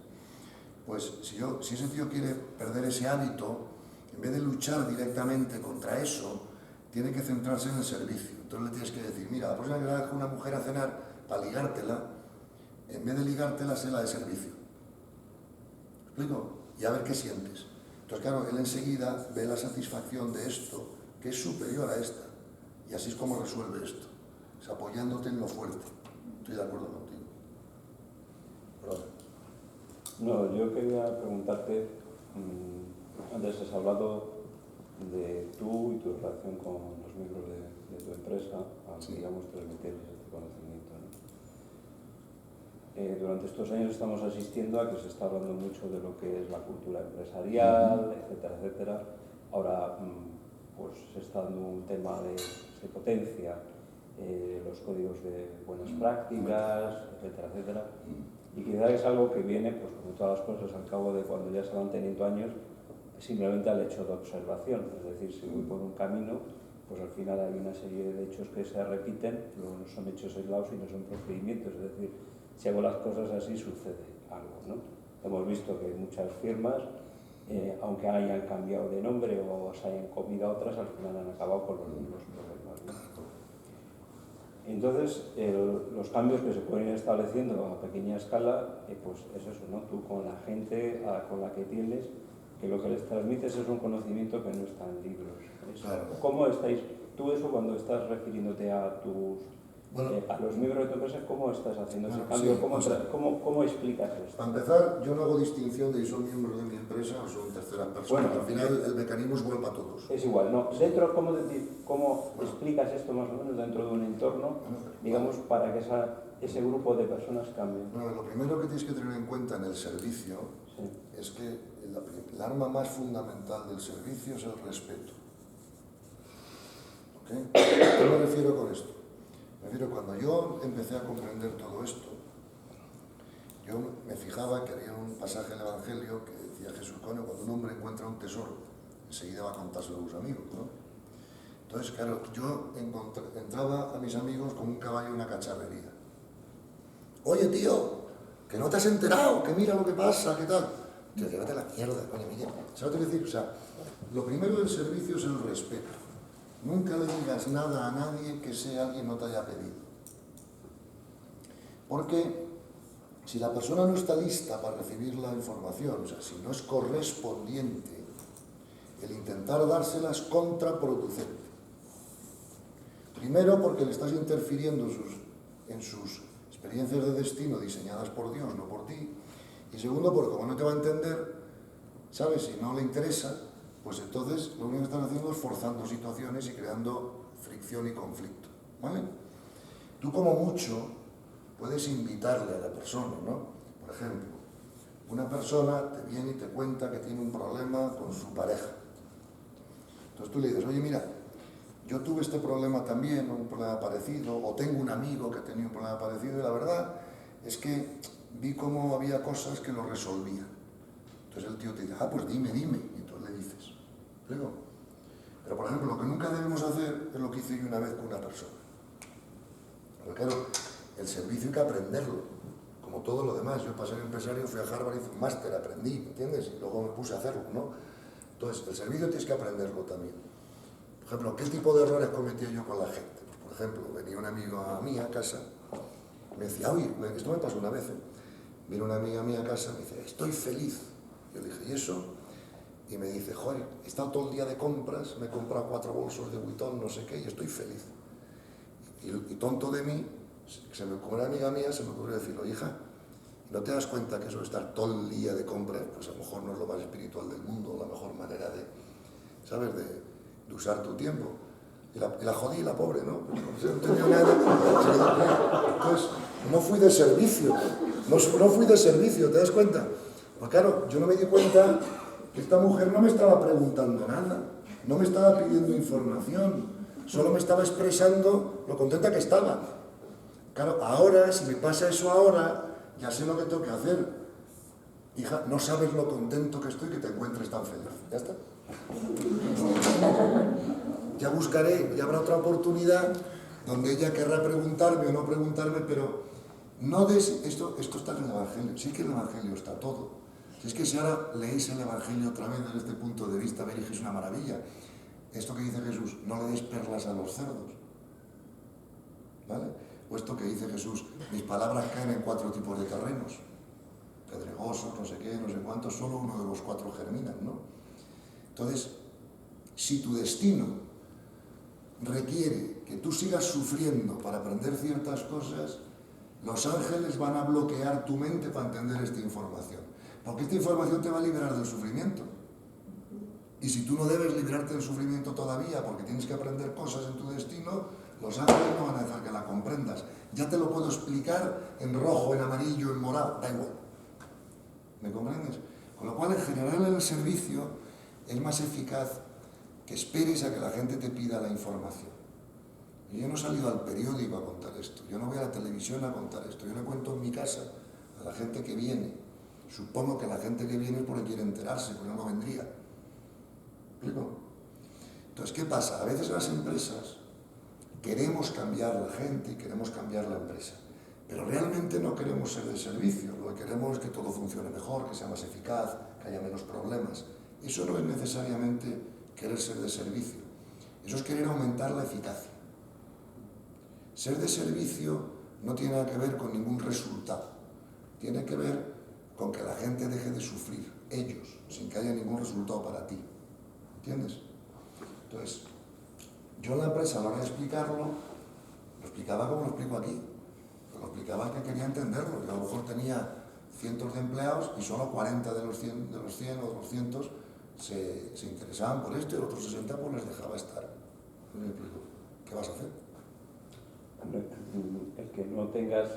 [SPEAKER 1] Pues si ese tío quiere perder ese hábito, en vez de luchar directamente contra eso, tiene que centrarse en el servicio. Entonces le tienes que decir, mira, la próxima que vayas con una mujer a cenar, para ligártela, en vez de ligártela, sé la de servicio. ¿Me explico? Y a ver qué sientes. Entonces, claro, él enseguida ve la satisfacción de esto, que es superior a esta. Y así es como resuelve esto. Es apoyándote en lo fuerte. Estoy de acuerdo contigo.
[SPEAKER 6] No, yo quería preguntarte, antes has hablado de tú y tu relación con los miembros de tu empresa,
[SPEAKER 1] Sí.
[SPEAKER 6] digamos, transmitirles este conocimiento, ¿no? Durante estos años estamos asistiendo a que se está hablando mucho de lo que es la cultura empresarial, etcétera, etcétera. Ahora, pues se está dando un tema de potencia, los códigos de buenas prácticas, etcétera, etcétera. Y quizás es algo que viene, pues como todas las cosas, al cabo de cuando ya se van teniendo años, simplemente al hecho de observación. Es decir, si voy por un camino, pues al final hay una serie de hechos que se repiten, pero no son hechos aislados y no son procedimientos. Es decir, si hago las cosas así, sucede algo, ¿no? Hemos visto que muchas firmas, aunque hayan cambiado de nombre o se hayan comido a otras, al final han acabado con los mismos problemas, ¿no? Entonces, los cambios que se pueden ir estableciendo a pequeña escala, pues es eso, ¿no? Tú con la gente con la que tienes, que lo que les transmites es un conocimiento que no está en libros.
[SPEAKER 1] Claro.
[SPEAKER 6] ¿Cómo estáis, tú eso cuando estás refiriéndote a tus... a los miembros de tu empresa, ¿cómo estás haciendo ese cambio?
[SPEAKER 1] Sí,
[SPEAKER 6] ¿Cómo explicas esto?
[SPEAKER 1] Para empezar, yo no hago distinción de si son miembros de mi empresa o son terceras personas.
[SPEAKER 6] Bueno,
[SPEAKER 1] al final el mecanismo es igual para todos.
[SPEAKER 6] Es igual, ¿no? Dentro, ¿cómo explicas esto más o menos dentro de un entorno, digamos, para que ese grupo de personas cambie?
[SPEAKER 1] Bueno, lo primero que tienes que tener en cuenta en el servicio es que el arma más fundamental del servicio es el respeto. ¿Ok? ¿A qué me refiero con esto? Me refiero, cuando yo empecé a comprender todo esto, yo me fijaba que había un pasaje del Evangelio que decía Jesús, cuando un hombre encuentra un tesoro, enseguida va a contárselo a sus amigos, ¿no? Entonces, claro, yo entraba a mis amigos con un caballo y una cacharrería. Oye, tío, que no te has enterado, que mira lo que pasa, ¿qué tal? Tío, llévate la mierda, coño, mira. ¿Sabes lo que decir? O sea, lo primero del servicio es el respeto. Nunca le digas nada a nadie que alguien no te haya pedido. Porque si la persona no está lista para recibir la información, o sea, si no es correspondiente, el intentar dársela es contraproducente. Primero, porque le estás interfiriendo en sus experiencias de destino diseñadas por Dios, no por ti. Y segundo, porque como no te va a entender, ¿sabes? Si no le interesa, pues entonces lo único que están haciendo es forzando situaciones y creando fricción y conflicto, ¿vale? Tú como mucho puedes invitarle a la persona, ¿no? Por ejemplo, una persona te viene y te cuenta que tiene un problema con su pareja. Entonces tú le dices, oye, mira, yo tuve este problema también, un problema parecido, o tengo un amigo que tenía un problema parecido, y la verdad es que vi cómo había cosas que lo resolvían. Entonces el tío te dice, pues dime, y entonces le dices. ¿Explico? Pero, por ejemplo, lo que nunca debemos hacer es lo que hice yo una vez con una persona. Porque, claro, el servicio hay que aprenderlo, como todo lo demás. Yo, para ser empresario, fui a Harvard, hice un máster, aprendí, ¿entiendes? Y luego me puse a hacerlo, ¿no? Entonces, el servicio tienes que aprenderlo también. Por ejemplo, ¿qué tipo de errores cometía yo con la gente? Pues, por ejemplo, venía un amigo a mí a casa, me decía, oye, esto me pasó una vez, vino una amiga mía a casa, me dice, estoy feliz. Yo le dije, ¿y eso? Y me dice, joder, he estado todo el día de compras, me he comprado 4 bolsos de Vuitton, no sé qué, y estoy feliz. Y tonto de mí, como era amiga mía, se me ocurrió decirle, hija, ¿no te das cuenta que eso de estar todo el día de compras, pues a lo mejor no es lo más espiritual del mundo, la mejor manera de, ¿sabes?, de usar tu tiempo? Y la jodí, la pobre, ¿no? Pues no tenía nada. Entonces, no fui de servicio, no fui de servicio, ¿te das cuenta? Pues claro, yo no me di cuenta que esta mujer no me estaba preguntando nada, no me estaba pidiendo información, solo me estaba expresando lo contenta que estaba. Claro, ahora, si me pasa eso ahora, ya sé lo que tengo que hacer. Hija, no sabes lo contento que estoy que te encuentres tan feliz. Ya está. Ya buscaré, ya habrá otra oportunidad donde ella querrá preguntarme o no preguntarme, pero no esto está en el Evangelio. Sí que el Evangelio está todo. Si es que si ahora leéis el Evangelio otra vez desde este punto de vista, veréis que es una maravilla. Esto que dice Jesús, no le deis perlas a los cerdos. ¿Vale? O esto que dice Jesús, mis palabras caen en 4 tipos de terrenos. Pedregosos, no sé qué, no sé cuántos, solo uno de los 4 germinan, ¿no? Entonces, si tu destino requiere que tú sigas sufriendo para aprender ciertas cosas, los ángeles van a bloquear tu mente para entender esta información. Porque esta información te va a liberar del sufrimiento. Y si tú no debes liberarte del sufrimiento todavía porque tienes que aprender cosas en tu destino, los ángeles no van a dejar que la comprendas. Ya te lo puedo explicar en rojo, en amarillo, en morado, da igual. ¿Me comprendes? Con lo cual, en general, en el servicio es más eficaz que esperes a que la gente te pida la información. Y yo no he salido al periódico a contar esto, yo no voy a la televisión a contar esto, yo le cuento en mi casa a la gente que viene. Supongo que la gente que viene es porque quiere enterarse, porque no vendría. ¿Explico? Entonces, ¿qué pasa? A veces las empresas queremos cambiar la gente y queremos cambiar la empresa, pero realmente no queremos ser de servicio, lo que queremos es que todo funcione mejor, que sea más eficaz, que haya menos problemas. Eso no es necesariamente querer ser de servicio, eso es querer aumentar la eficacia. Ser de servicio no tiene nada que ver con ningún resultado, tiene que ver con que la gente deje de sufrir, ellos, sin que haya ningún resultado para ti. ¿Entiendes? Entonces, yo en la empresa a la hora de explicarlo, lo explicaba como lo explico aquí. Lo explicaba que quería entenderlo. Yo a lo mejor tenía cientos de empleados y solo 40 de los 100 o 200 se interesaban por esto y los otros 60 pues les dejaba estar. Yo le explico, ¿qué vas a hacer?
[SPEAKER 6] El que no tengas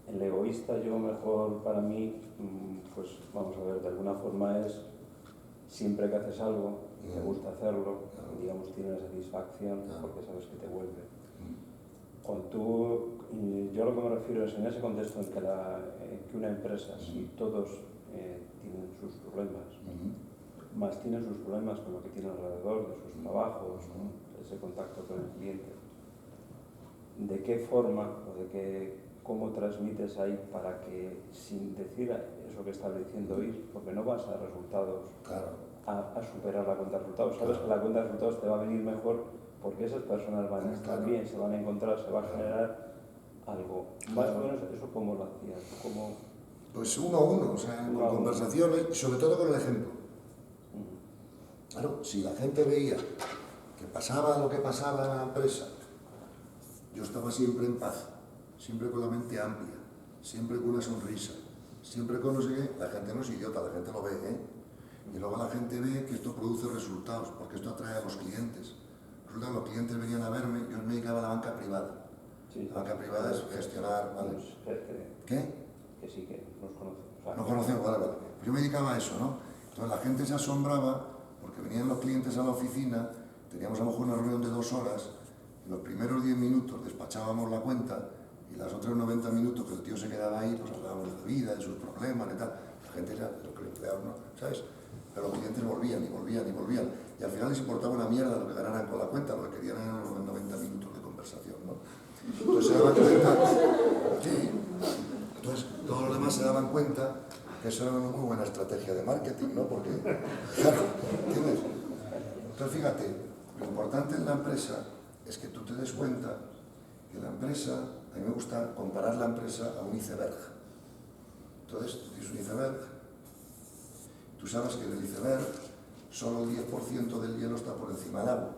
[SPEAKER 6] el egoísta, yo mejor para mí, pues vamos a ver, de alguna forma es siempre que haces algo y te gusta hacerlo, digamos, tienes satisfacción porque sabes que te vuelve. Cuando tú, yo lo que me refiero es en ese contexto en que una empresa, si todos tienen sus problemas, más tienen sus problemas con lo que tienen alrededor, de sus trabajos, ese contacto con el cliente, ¿de qué forma o cómo transmites ahí para que, sin decir eso que estás diciendo ir, porque no vas a resultados, a superar la cuenta de resultados, sabes que la cuenta de resultados te va a venir mejor porque esas personas van a estar bien, se van a encontrar, se va a generar algo. Más o menos eso, ¿cómo lo hacías?
[SPEAKER 1] Pues uno a uno, o sea, con conversaciones y sobre todo con el ejemplo. Claro, si la gente veía que pasaba lo que pasaba en la empresa, yo estaba siempre en paz, siempre con la mente amplia, siempre con una sonrisa, siempre con no sé qué, la gente no es idiota, la gente lo ve, ¿eh? Y luego la gente ve que esto produce resultados, porque esto atrae a los clientes. Resulta que los clientes venían a verme, yo me dedicaba a la banca privada. Sí, la banca privada es gestionar, ¿vale? ¿Qué?
[SPEAKER 6] Que sí, que nos conocemos.
[SPEAKER 1] No conocemos, vale. Pues yo me dedicaba a eso, ¿no? Entonces la gente se asombraba porque venían los clientes a la oficina, teníamos a lo mejor una reunión de 2 horas, y los primeros 10 minutos despachábamos la cuenta y los otros 90 minutos que el tío se quedaba ahí, pues hablábamos de la vida, de sus problemas y tal. La gente era, los empleados, ¿no? ¿Sabes? pero los clientes volvían y volvían y volvían. Y al final les importaba una mierda lo que ganaran con la cuenta, lo que querían eran los 90 minutos de conversación, ¿no? Entonces se daban cuenta, sí, entonces todos los demás se daban cuenta que eso era una muy buena estrategia de marketing, ¿no? Porque, claro, ¿entiendes? Entonces fíjate, lo importante en la empresa es que tú te des cuenta que la empresa, a mí me gusta comparar la empresa a un iceberg. Entonces, tú tienes un iceberg, tú sabes que del iceberg solo el 10% del hielo está por encima del agua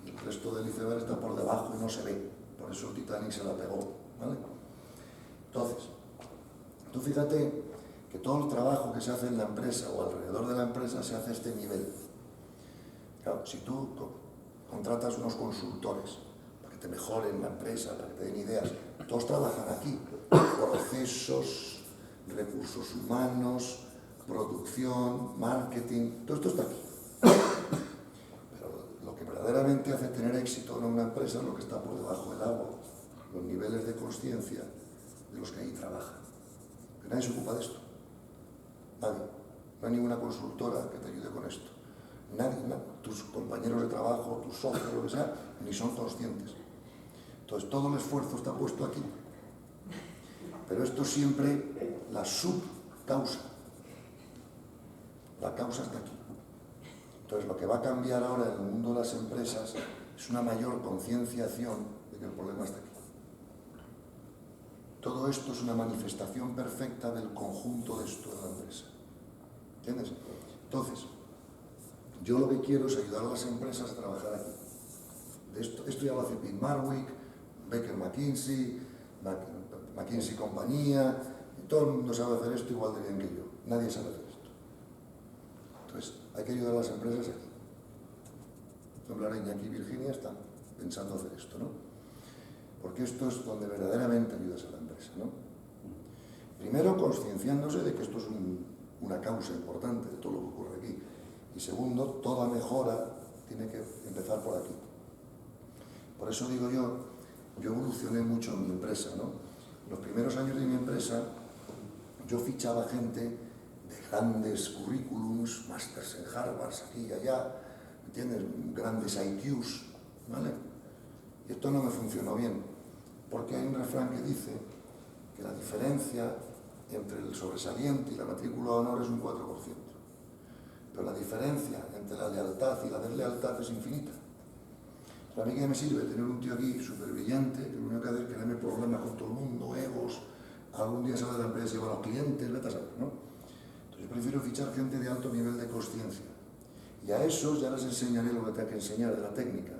[SPEAKER 1] y el resto del iceberg está por debajo y no se ve. Por eso el Titanic se la pegó, ¿vale? Entonces, tú fíjate que todo el trabajo que se hace en la empresa o alrededor de la empresa se hace a este nivel. Claro, si tú contratas unos consultores para que te mejoren la empresa, para que te den ideas, todos trabajan aquí. Procesos, recursos humanos, producción, marketing, todo esto está aquí. Pero lo que verdaderamente hace tener éxito en una empresa es lo que está por debajo del agua, los niveles de consciencia de los que ahí trabajan. Que nadie se ocupa de esto. Nadie. No hay ninguna consultora que te ayude con esto. Nadie, tus compañeros de trabajo, tus socios, lo que sea, ni son conscientes. Entonces todo el esfuerzo está puesto aquí. Pero esto es siempre la subcausa. La causa está aquí. Entonces lo que va a cambiar ahora en el mundo de las empresas es una mayor concienciación de que el problema está aquí. Todo esto es una manifestación perfecta del conjunto de esto de la empresa. ¿Entiendes? Entonces, yo lo que quiero es ayudar a las empresas a trabajar aquí. Esto ya lo hace Pete Marwick, Baker McKinsey, McKinsey compañía, y todo el mundo sabe hacer esto igual de bien que yo. Nadie sabe hacer esto. Entonces, hay que ayudar a las empresas aquí. Por ejemplo, ahora Iñaki y Virginia están pensando hacer esto, ¿no? Porque esto es donde verdaderamente ayudas a la empresa, ¿no? Primero, concienciándose de que esto es una causa importante de todo lo que ocurre aquí. Y segundo, toda mejora tiene que empezar por aquí. Por eso digo yo evolucioné mucho en mi empresa, ¿no? En los primeros años de mi empresa, yo fichaba gente de grandes currículums, másters en Harvard, aquí y allá, ¿me entiendes? Grandes IQs, ¿vale? Y esto no me funcionó bien, porque hay un refrán que dice que la diferencia entre el sobresaliente y la matrícula de honor es un 4%. Pero la diferencia entre la lealtad y la deslealtad es infinita. A mí que me sirve tener un tío aquí súper brillante, que lo único que hace es crearme problemas con todo el mundo, egos, algún día sale de la empresa y lleva a los clientes, vete a saber, ¿no? Entonces yo prefiero fichar gente de alto nivel de consciencia. Y a esos ya les enseñaré lo que tengo que enseñar de la técnica.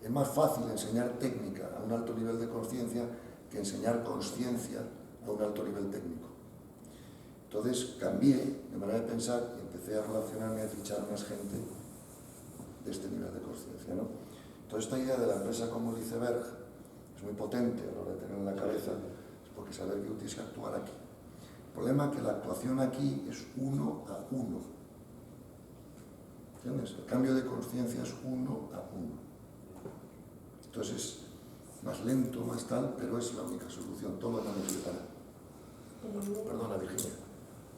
[SPEAKER 1] Es más fácil enseñar técnica a un alto nivel de consciencia que enseñar consciencia a un alto nivel técnico. Entonces cambié de manera de pensar y empecé a relacionarme, a fichar más gente de este nivel de consciencia, ¿no? Entonces esta idea de la empresa como el iceberg es muy potente a la hora de tener en la cabeza, es porque saber que tienes que actuar aquí. El problema es que la actuación aquí es 1 a 1. ¿Entiendes? El cambio de consciencia es 1 a 1. Entonces es más lento, más tal, pero es la única solución. Todo lo demás necesitará. Perdona, Virginia.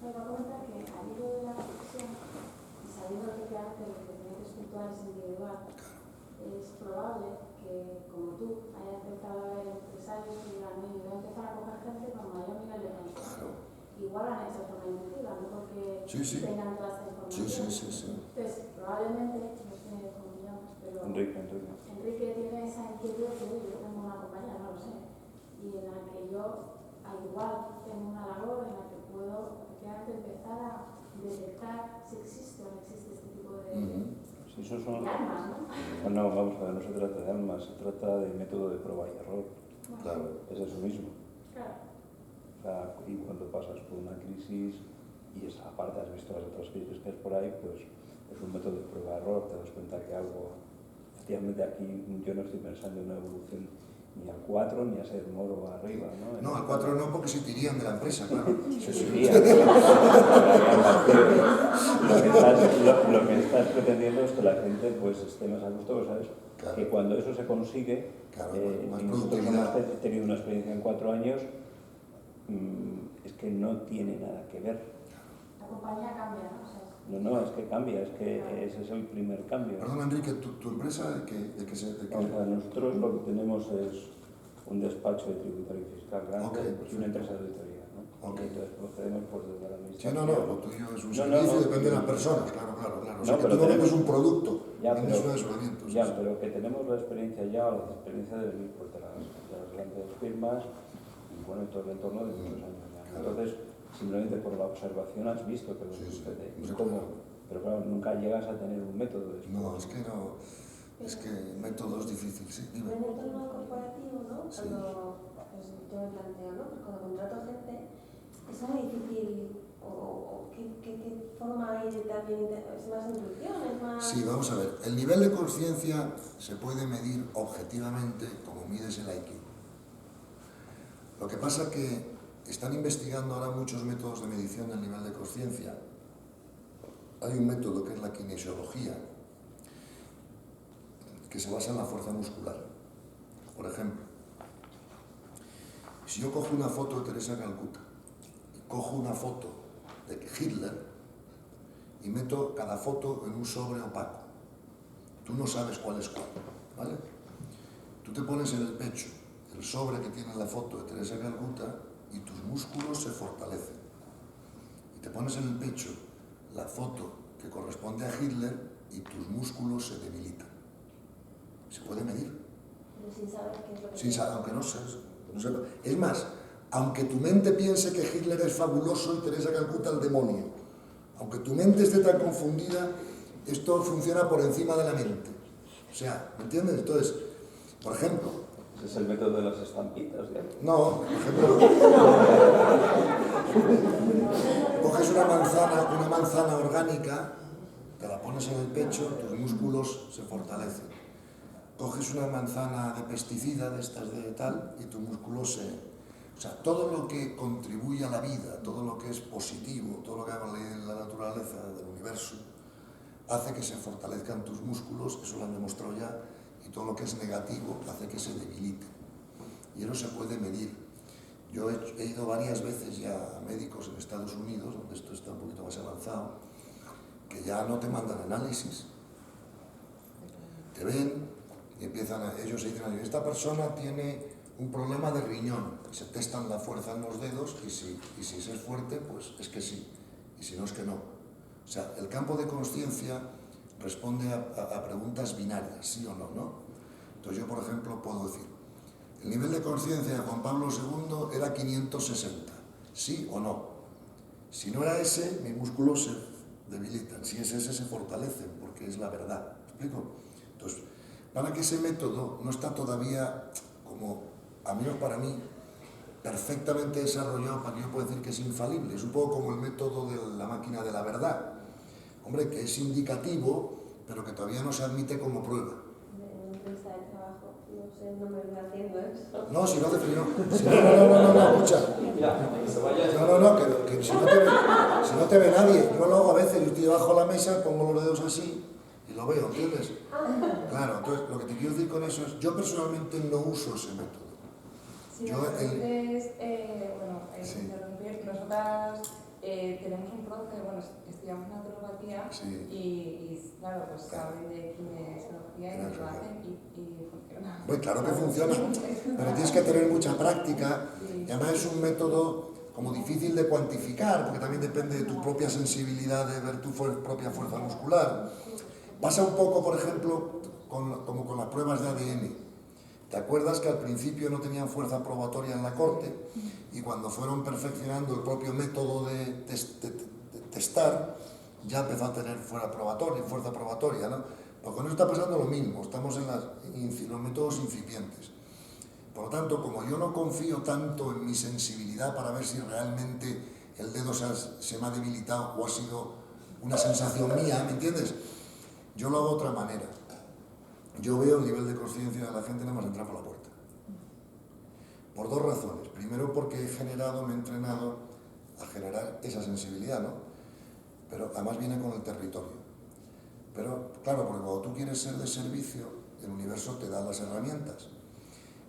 [SPEAKER 5] Me va a comentar que al hilo de la reflexión, y sabiendo que efectivamente los crecimientos puntuales es individual, es probable que, como tú, hayas empezado a ver empresarios que digan, oye, voy a empezar a coger gente con mayor nivel de conocimiento. Igual lo han hecho de forma intuitiva, no porque tengan toda esta información. Entonces, probablemente, no sé cómo te llamas, pero Enrique tiene esa inquietud de que yo tengo una compañía, no lo sé, y en la que yo, al igual, tengo una labor en la que puedo efectivamente empezar a detectar si existe o no existe este tipo de...
[SPEAKER 6] Eso son...
[SPEAKER 5] armas, ¿no?
[SPEAKER 6] No, vamos a ver, no se trata de armas, se trata de método de prueba y error.
[SPEAKER 1] Claro.
[SPEAKER 6] Es eso mismo.
[SPEAKER 5] Claro.
[SPEAKER 6] O sea, y cuando pasas por una crisis, y es, aparte has visto las otras crisis que es por ahí, pues es un método de prueba y error, te das cuenta que algo... Efectivamente aquí yo no estoy pensando en una evolución ni al 4 ni a ser moro arriba, ¿no?
[SPEAKER 1] No, al 4 no, porque se irían de la empresa, claro.
[SPEAKER 6] Se irían. Lo que estás pretendiendo es que la gente pues esté más a gusto, ¿sabes? Claro. Que cuando eso se consigue,
[SPEAKER 1] claro,
[SPEAKER 6] y nosotros hemos tenido una experiencia en 4 años, es que no tiene nada que ver.
[SPEAKER 5] La compañía cambia, ¿no? O sea,
[SPEAKER 6] No, es que cambia, es que ese es el primer cambio.
[SPEAKER 1] Perdón, Enrique, ¿tu empresa de qué se...?
[SPEAKER 6] O sea, nosotros lo que tenemos es un despacho de tributario y fiscal grande y una empresa de auditoría, ¿no? Entonces procedemos por desde la administración.
[SPEAKER 1] Sí, lo tuyo es un servicio, depende de las personas, claro. O sea, que tú no vendes un producto, vendes un asesoramiento.
[SPEAKER 6] Pero que tenemos la experiencia de venir pues, de las grandes firmas y bueno, en todo el entorno de muchos años ya. Entonces, simplemente por la observación has visto que lo sucede. Pero claro, nunca llegas a tener un método después.
[SPEAKER 1] No, es que el método es difícil, sí.
[SPEAKER 3] En el entorno corporativo, ¿no? Cuando pues, yo me planteo, ¿no? Pues cuando contrato gente, es muy difícil, o ¿qué forma hay de también, es más intuición, es más...
[SPEAKER 1] Sí, vamos a ver, el nivel de conciencia se puede medir objetivamente como mides el IQ. Lo que pasa que están investigando ahora muchos métodos de medición del nivel de conciencia. Hay un método que es la kinesiología, que se basa en la fuerza muscular. Por ejemplo, si yo cojo una foto de Teresa Calcuta y cojo una foto de Hitler y meto cada foto en un sobre opaco, tú no sabes cuál es cuál, ¿vale? Tú te pones en el pecho el sobre que tiene la foto de Teresa Calcuta y tus músculos se fortalecen. Y te pones en el pecho la foto que corresponde a Hitler y tus músculos se debilitan. Se puede medir.
[SPEAKER 3] Pero sin saber qué es lo que...
[SPEAKER 1] Sin saber, aunque no sepa. Es más, aunque tu mente piense que Hitler es fabuloso y Teresa Calcuta el demonio, aunque tu mente esté tan confundida, esto funciona por encima de la mente. O sea, ¿me entiendes? Entonces, por ejemplo...
[SPEAKER 6] Ese es el método de las estampitas, ¿ya?
[SPEAKER 1] No, por ejemplo... coges una manzana orgánica, te la pones en el pecho, tus músculos se fortalecen. Coges una manzana de pesticida, de estas de tal, y tu músculo se... O sea, todo lo que contribuye a la vida, todo lo que es positivo, todo lo que haga la naturaleza del universo, hace que se fortalezcan tus músculos, eso lo han demostrado ya, y todo lo que es negativo hace que se debilite. Y eso se puede medir. Yo he ido varias veces ya a médicos en Estados Unidos, donde esto está un poquito más avanzado, que ya no te mandan análisis. Te ven y empiezan ellos se dicen, esta persona tiene un problema de riñón. Se testan la fuerza en los dedos y si es fuerte, pues es que sí. Y si no, es que no. O sea, el campo de conciencia responde a preguntas binarias, sí o no, ¿no? Entonces yo, por ejemplo, puedo decir, el nivel de conciencia de Juan Pablo II era 560, ¿sí o no? Si no era ese, mis músculos se debilitan. Si es ese, se fortalecen, porque es la verdad. ¿Me explico? Entonces, para que ese método no está todavía, como, a menos para mí, perfectamente desarrollado para que yo pueda decir que es infalible. Es un poco como el método de la máquina de la verdad. Hombre, que es indicativo, pero que todavía no se admite como prueba.
[SPEAKER 3] En una entrevista de trabajo, no sé, no me voy haciendo eso.
[SPEAKER 1] No, si no te no, escucha. Que si no te ve nadie, yo lo hago a veces, yo estoy debajo de la mesa, pongo los dedos así y lo veo, ¿entiendes? Claro, entonces lo que te quiero decir con eso es, yo personalmente no uso ese método.
[SPEAKER 7] Sí, interrumpir, nosotras tenemos un profe, estudiamos naturopatía y claro, pues saben de kinesiología y lo hacen y funciona.
[SPEAKER 1] Pues claro que funciona, pero tienes que tener mucha práctica y además es un método como difícil de cuantificar, porque también depende de tu propia sensibilidad de ver tu propia fuerza muscular. Pasa un poco, por ejemplo, como con las pruebas de ADN. ¿Te acuerdas que al principio no tenían fuerza probatoria en la corte y cuando fueron perfeccionando el propio método de testar, ya empezó a tener fuerza probatoria, ¿no? Pues con eso está pasando lo mismo, estamos en los métodos incipientes. Por lo tanto, como yo no confío tanto en mi sensibilidad para ver si realmente el dedo se me ha debilitado o ha sido una sensación mía, ¿me entiendes? Yo lo hago de otra manera. Yo veo el nivel de conciencia de la gente nada más entrar por la puerta. Por dos razones. Primero, porque me he entrenado a generar esa sensibilidad, ¿no? Pero además viene con el territorio. Pero claro, porque cuando tú quieres ser de servicio, el universo te da las herramientas.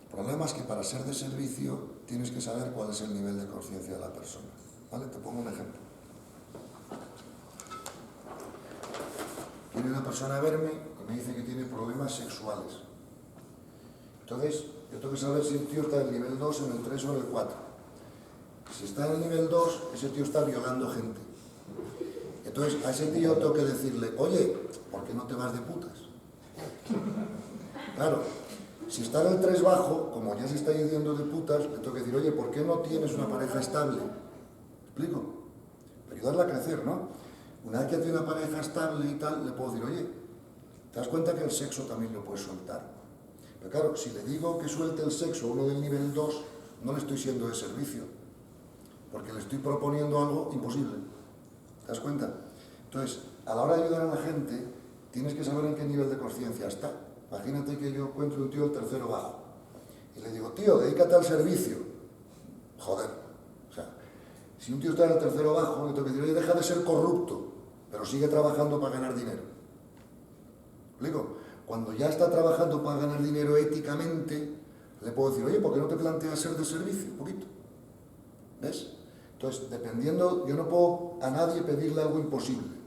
[SPEAKER 1] El problema es que para ser de servicio tienes que saber cuál es el nivel de conciencia de la persona. ¿Vale? Te pongo un ejemplo. viene una persona a verme y me dice que tiene problemas sexuales. Entonces, yo tengo que saber si el tío está en el nivel 2, en el 3 o en el 4. Si está en el nivel 2, ese tío está violando gente. Entonces, a ese tío tengo que decirle, oye, ¿por qué no te vas de putas? Claro, si está en el 3 bajo, como ya se está yendo de putas, le tengo que decir, oye, ¿por qué no tienes una pareja estable? ¿Me explico? Ayudarla a crecer, ¿no? Una vez que tiene una pareja estable y tal, le puedo decir, oye, ¿te das cuenta que el sexo también lo puedes soltar? Pero claro, si le digo que suelte el sexo a uno del nivel 2, no le estoy siendo de servicio, porque le estoy proponiendo algo imposible. ¿Te das cuenta? Entonces, a la hora de ayudar a la gente, tienes que saber en qué nivel de conciencia está. Imagínate que yo encuentro un tío del tercero bajo y le digo, tío, dedícate al servicio. Joder. O sea, si un tío está en el tercero bajo, le tengo que decir, oye, deja de ser corrupto, pero sigue trabajando para ganar dinero. ¿Me explico? Cuando ya está trabajando para ganar dinero éticamente, le puedo decir, oye, ¿por qué no te planteas ser de servicio un poquito? ¿Ves? Entonces, dependiendo, yo no puedo a nadie pedirle algo imposible.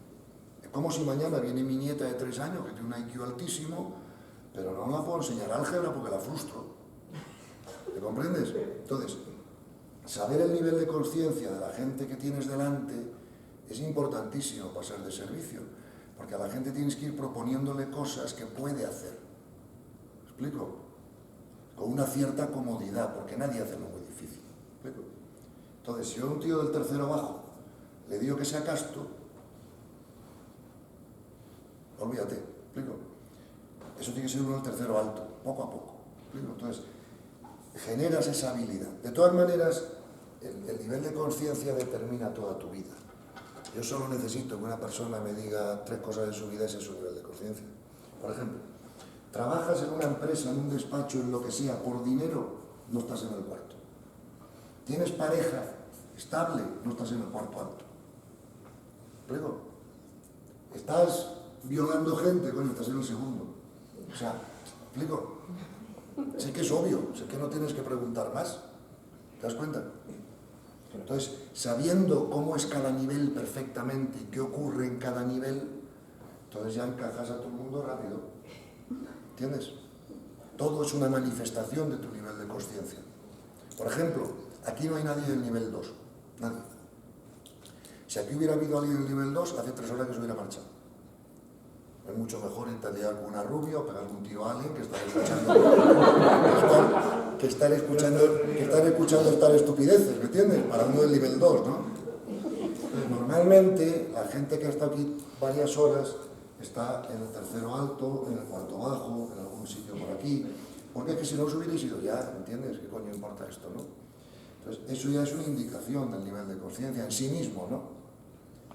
[SPEAKER 1] Es como si mañana viene mi nieta de 3 años, que tiene un IQ altísimo, pero no la puedo enseñar álgebra porque la frustro. ¿Me comprendes? Entonces, saber el nivel de conciencia de la gente que tienes delante es importantísimo para ser de servicio, porque a la gente tienes que ir proponiéndole cosas que puede hacer. ¿Me explico? Con una cierta comodidad, porque nadie hace lo muy difícil. ¿Me explico? Entonces, si yo a un tío del tercero bajo le digo que sea casto, olvídate, ¿me explico? Eso tiene que ser uno del tercero alto, poco a poco. ¿Me explico? Entonces, generas esa habilidad. De todas maneras, el nivel de conciencia determina toda tu vida. Yo solo necesito que una persona me diga 3 cosas de su vida, ese es su nivel de conciencia. Por ejemplo, trabajas en una empresa, en un despacho, en lo que sea, por dinero, no estás en el cuarto. Tienes pareja estable, no estás en el cuarto alto. ¿Explico? Estás violando gente, coño, estás en el segundo. O sea, ¿explico? Sé que es obvio, sé que no tienes que preguntar más. ¿Te das cuenta? Entonces, sabiendo cómo es cada nivel perfectamente y qué ocurre en cada nivel, entonces ya encajas a todo el mundo rápido. ¿Entiendes? Todo es una manifestación de tu nivel de conciencia. Por ejemplo, aquí no hay nadie del nivel 2. Nadie. Si aquí hubiera habido alguien del nivel 2, hace 3 horas que se hubiera marchado. Es mucho mejor entender con una rubia o pegar un tiro a alguien que estar escuchando estas estupideces, ¿me entiendes? Para uno del nivel 2, ¿no? Entonces, normalmente, la gente que ha estado aquí varias horas está en el tercero alto, en el cuarto bajo, en algún sitio por aquí, porque es que si no os hubierais ido ya, ¿entiendes? ¿Qué coño importa esto, no? Entonces, eso ya es una indicación del nivel de conciencia en sí mismo, ¿no?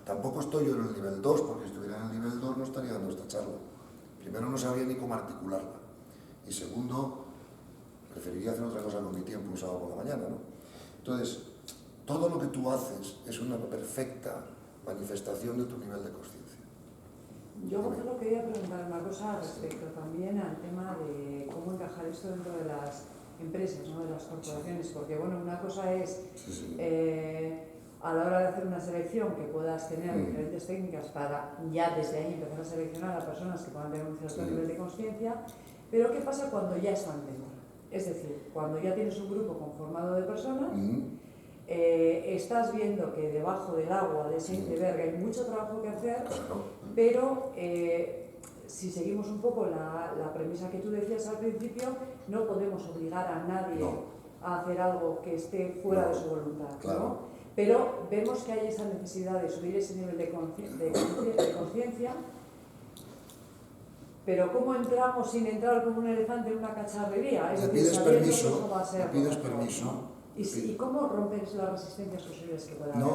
[SPEAKER 1] Tampoco estoy yo en el nivel 2, porque si estuviera en el nivel 2 no estaría dando esta charla. Primero, no sabría ni cómo articularla. Y segundo, preferiría hacer otra cosa con mi tiempo un sábado por la mañana, ¿no? Entonces, todo lo que tú haces es una perfecta manifestación de tu nivel de conciencia.
[SPEAKER 8] Yo, por ejemplo, quería preguntar una cosa respecto también al tema de cómo encajar esto dentro de las empresas, ¿no? De las corporaciones, porque, bueno, una cosa es... a la hora de hacer una selección que puedas tener diferentes técnicas para ya desde ahí empezar a seleccionar a personas que puedan tener un cierto nivel de conciencia, pero ¿qué pasa cuando ya están dentro? Es decir, cuando ya tienes un grupo conformado de personas, estás viendo que debajo del agua de ese iceberg hay mucho trabajo que hacer, pero si seguimos un poco la premisa que tú decías al principio, no podemos obligar a nadie a hacer algo que esté fuera de su voluntad, ¿no? Pero vemos que hay esa necesidad de subir ese nivel de conciencia, pero ¿cómo entramos sin entrar como un elefante en una cacharrería? Es decir,
[SPEAKER 1] pides permiso.
[SPEAKER 8] ¿Y cómo rompes las resistencias posibles que pueda haber?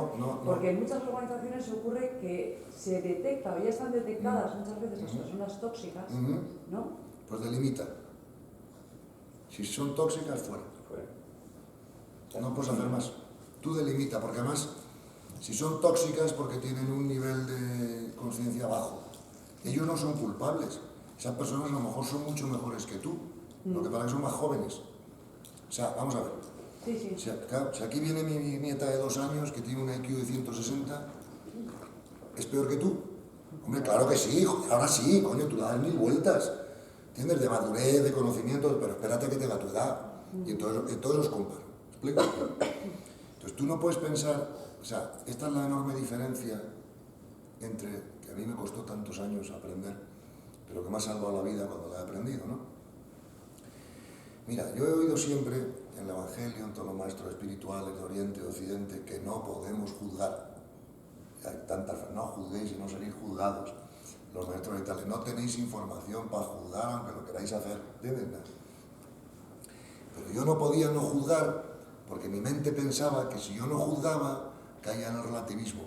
[SPEAKER 8] Porque en muchas organizaciones ocurre que se detecta, o ya están detectadas muchas veces las personas tóxicas, ¿no?
[SPEAKER 1] Pues delimita. Si son tóxicas, fuera. No puedes hacer más. Tú delimita, porque además, si son tóxicas porque tienen un nivel de conciencia bajo, ellos no son culpables. Esas personas a lo mejor son mucho mejores que tú, lo que pasa es que son más jóvenes. O sea, vamos a ver. Si aquí viene mi nieta de 2 años, que tiene un IQ de 160, ¿es peor que tú? Hombre, claro que sí, joder, ahora sí, coño, tú le das 1000 vueltas. ¿Entiendes? De madurez, de conocimiento, pero espérate que tenga tu edad. Y entonces os comparo. ¿Explico? Entonces tú no puedes pensar, o sea, esta es la enorme diferencia entre, que a mí me costó tantos años aprender, pero que me ha salvado la vida cuando la he aprendido, ¿no? Mira, yo he oído siempre en el Evangelio, en todos los maestros espirituales de Oriente y de Occidente, que no podemos juzgar. Hay tantas, no juzguéis y no seréis juzgados. Los maestros espirituales, no tenéis información para juzgar aunque lo queráis hacer. ¿Entiendes? Pero yo no podía no juzgar porque mi mente pensaba que si yo no juzgaba, caía en el relativismo.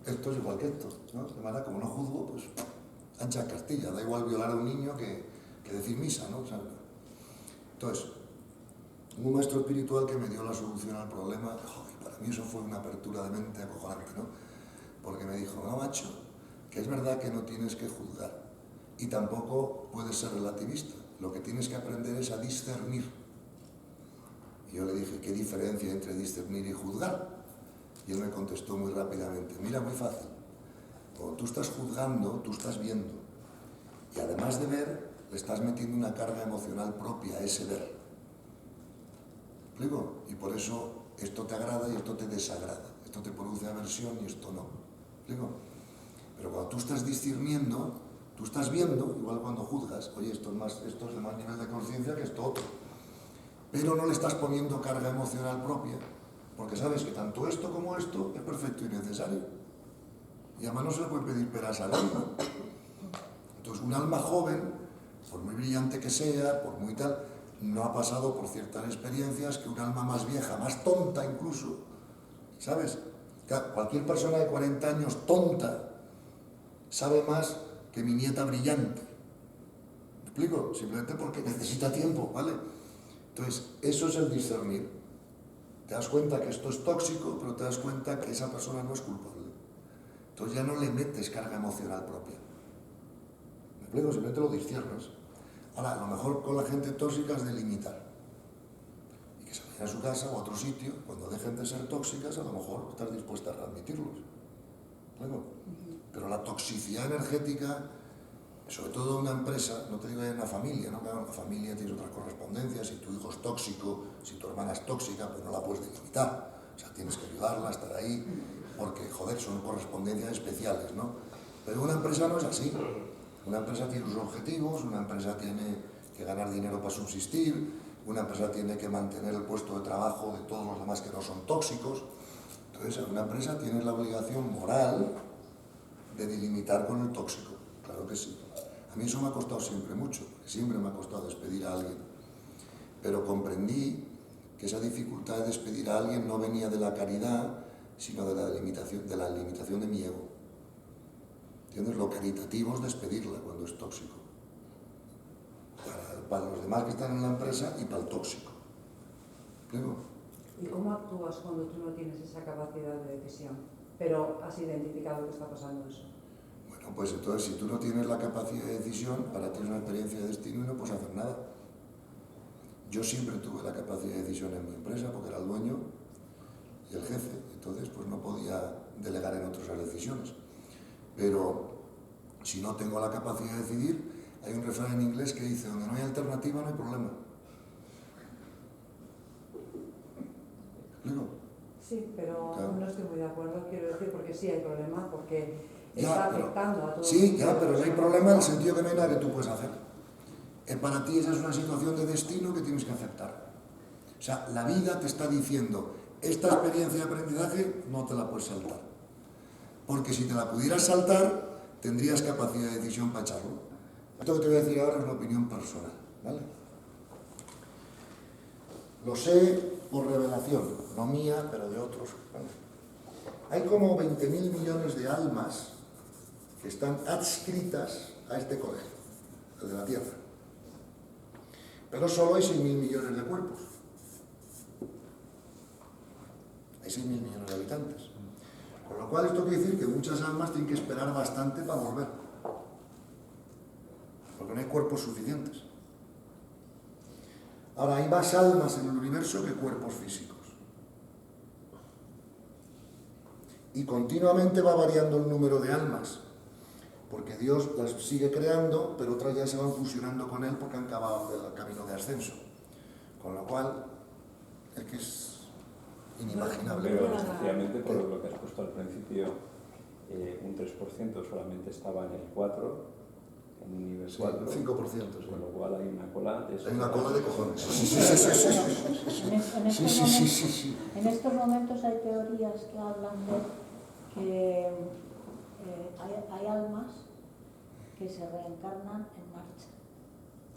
[SPEAKER 1] Esto es igual que esto, ¿no? De manera, como no juzgo, pues ancha Castilla, da igual violar a un niño que decir misa, ¿no? O sea, entonces, un maestro espiritual que me dio la solución al problema, joder, para mí eso fue una apertura de mente acojonante, ¿no? Porque me dijo, no, macho, que es verdad que no tienes que juzgar y tampoco puedes ser relativista, lo que tienes que aprender es a discernir. Y yo le dije, ¿qué diferencia hay entre discernir y juzgar? Y él me contestó muy rápidamente, mira, muy fácil, cuando tú estás juzgando, tú estás viendo, y además de ver, le estás metiendo una carga emocional propia a ese ver. ¿Me explico? Y por eso esto te agrada y esto te desagrada, esto te produce aversión y esto no. ¿Me explico? Pero cuando tú estás discerniendo, tú estás viendo, igual cuando juzgas, oye, esto es de más nivel de conciencia que esto otro. Pero no le estás poniendo carga emocional propia, porque sabes que tanto esto como esto es perfecto y necesario. Y además no se le puede pedir peras al alma. Entonces, un alma joven, por muy brillante que sea, por muy tal, no ha pasado por ciertas experiencias que un alma más vieja, más tonta incluso, ¿sabes? Cualquier persona de 40 años tonta sabe más que mi nieta brillante. ¿Me explico? Simplemente porque necesita tiempo, ¿vale? Entonces, eso es el discernir. Te das cuenta que esto es tóxico, pero te das cuenta que esa persona no es culpable. Entonces ya no le metes carga emocional propia. ¿Me explico? Simplemente lo disciernes. Ahora, a lo mejor con la gente tóxica es delimitar. Y que se vayan a su casa o a otro sitio, cuando dejen de ser tóxicas, a lo mejor estás dispuesta a readmitirlos. ¿Claro? Pero la toxicidad energética, sobre todo en una empresa, no te digo en una familia, ¿no? Claro, en la familia tienes otras correspondencias, si tu hijo es tóxico, si tu hermana es tóxica, pues no la puedes delimitar. O sea, tienes que ayudarla, estar ahí, porque, joder, son correspondencias especiales, ¿no? Pero una empresa no es así. Una empresa tiene sus objetivos, una empresa tiene que ganar dinero para subsistir, una empresa tiene que mantener el puesto de trabajo de todos los demás que no son tóxicos. Entonces, una empresa tiene la obligación moral de delimitar con el tóxico. Claro que sí. A mí eso me ha costado siempre mucho, porque siempre me ha costado despedir a alguien. Pero comprendí que esa dificultad de despedir a alguien no venía de la caridad, sino de la limitación de mi ego. ¿Entiendes? Lo caritativo es despedirla cuando es tóxico. Para los demás que están en la empresa y para el tóxico. ¿Entiendes?
[SPEAKER 8] ¿Y cómo actúas cuando tú no tienes esa capacidad de decisión, pero has identificado que está pasando eso?
[SPEAKER 1] Bueno, pues entonces si tú no tienes la capacidad de decisión, para ti es una experiencia de destino y no puedes hacer nada. Yo siempre tuve la capacidad de decisión en mi empresa porque era el dueño y el jefe, entonces pues no podía delegar en otras decisiones. Pero si no tengo la capacidad de decidir, hay un refrán en inglés que dice, donde no hay alternativa no hay problema. ¿Explico?
[SPEAKER 8] Sí, pero
[SPEAKER 1] claro.
[SPEAKER 8] No estoy muy de acuerdo, quiero decir, porque sí hay problema, porque está afectando a todos.
[SPEAKER 1] Sí, ya, pero no hay problema en el sentido que no hay nada que tú puedes hacer. Para ti esa es una situación de destino que tienes que aceptar. O sea, la vida te está diciendo, esta experiencia de aprendizaje no te la puedes saltar. Porque si te la pudieras saltar, tendrías capacidad de decisión para echarlo. Esto que te voy a decir ahora es una opinión personal, ¿vale? Lo sé por revelación, no mía, pero de otros, ¿vale? Hay como 20.000 millones de almas que están adscritas a este colegio, el de la Tierra. Pero solo hay 6.000 millones de cuerpos. Hay 6.000 millones de habitantes. Con lo cual esto quiere decir que muchas almas tienen que esperar bastante para volver. Porque no hay cuerpos suficientes. Ahora, hay más almas en el universo que cuerpos físicos. Y continuamente va variando el número de almas. porque Dios las sigue creando, pero otras ya se van fusionando con Él porque han acabado el camino de ascenso. Con lo cual, es que es inimaginable.
[SPEAKER 6] Pero sencillamente, por lo que has puesto al principio, un 3% solamente estaba en el 4%, en un nivel 4%,
[SPEAKER 1] 5%, sí.
[SPEAKER 6] Con lo cual hay una cola de...
[SPEAKER 1] Hay una cola de cojones. Sí.
[SPEAKER 9] En estos momentos hay teorías que hablan de que hay almas que se reencarnan en marcha.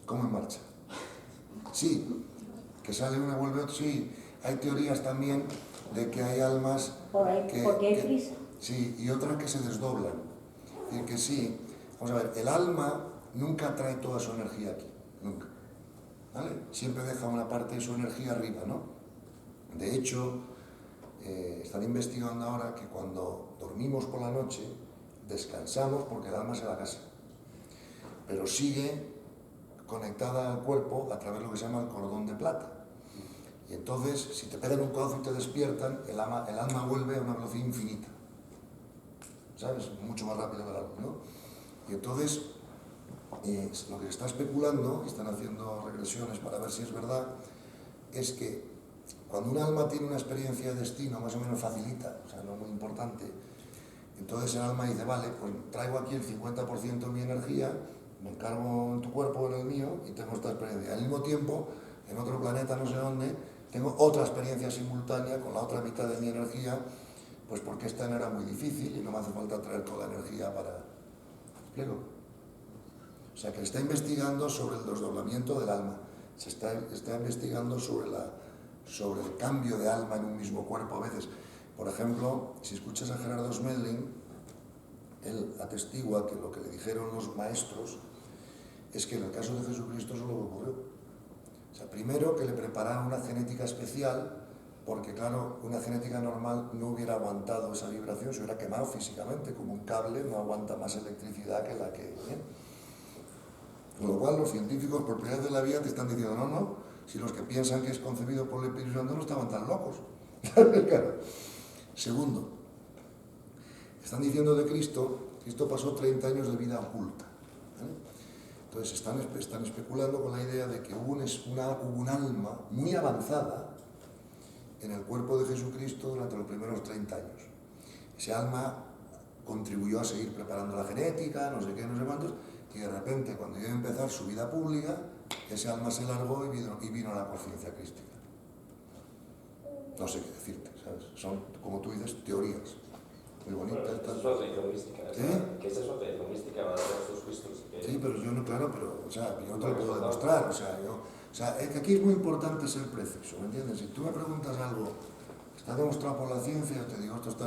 [SPEAKER 1] ¿Cómo en marcha? Sí, que sale una, vuelve otra. Sí, hay teorías también de que hay almas
[SPEAKER 9] porque hay prisa.
[SPEAKER 1] Sí, y otras que se desdoblan. Es decir, que sí. Vamos a ver, el alma nunca trae toda su energía aquí, nunca. ¿Vale? Siempre deja una parte de su energía arriba, ¿no? De hecho, están investigando ahora que cuando dormimos por la noche, descansamos porque el alma se va a casa. Pero sigue conectada al cuerpo a través de lo que se llama el cordón de plata. Y entonces, si te pegan un codazo y te despiertan, el alma vuelve a una velocidad infinita. ¿Sabes? Mucho más rápido que el alma, ¿no? Y entonces, lo que se está especulando, y están haciendo regresiones para ver si es verdad, es que cuando un alma tiene una experiencia de destino más o menos facilita, o sea, no muy importante, entonces el alma dice, vale, pues traigo aquí el 50% de mi energía, me encargo en tu cuerpo, en el mío, y tengo esta experiencia. Al mismo tiempo, en otro planeta, no sé dónde, tengo otra experiencia simultánea con la otra mitad de mi energía, pues porque esta no era muy difícil y no me hace falta traer toda la energía para... ¿Me explico? O sea, que se está investigando sobre el desdoblamiento del alma, se está investigando sobre el cambio de alma en un mismo cuerpo a veces. Por ejemplo, si escuchas a Gerardo Smedling, él atestigua que lo que le dijeron los maestros es que en el caso de Jesucristo eso lo ocurrió. O sea, primero que le prepararon una genética especial, porque claro, una genética normal no hubiera aguantado esa vibración, se hubiera quemado físicamente, como un cable no aguanta más electricidad que la que... Con lo cual los científicos por primera vez de la vida te están diciendo, no, si los que piensan que es concebido por el Espíritu Santo no estaban tan locos. Claro. Segundo, están diciendo de Cristo pasó 30 años de vida oculta. ¿Vale? Entonces están especulando con la idea de que hubo un alma muy avanzada en el cuerpo de Jesucristo durante los primeros 30 años. Ese alma contribuyó a seguir preparando la genética, no sé qué, no sé cuántos, y de repente, cuando iba a empezar su vida pública, ese alma se largó y vino a la conciencia crística. No sé qué decirte, ¿sabes? Son, como tú dices, teorías. Muy bonitas.
[SPEAKER 4] Es una tradición mística. ¿Qué es eso? Tradición mística va a dar estos Cristos.
[SPEAKER 1] Sí, pero yo no, claro, pero, o sea, yo no te lo puedo demostrar. O sea, es que aquí es muy importante ser preciso, ¿me entiendes? Si tú me preguntas algo, está demostrado por la ciencia, yo te digo, esto está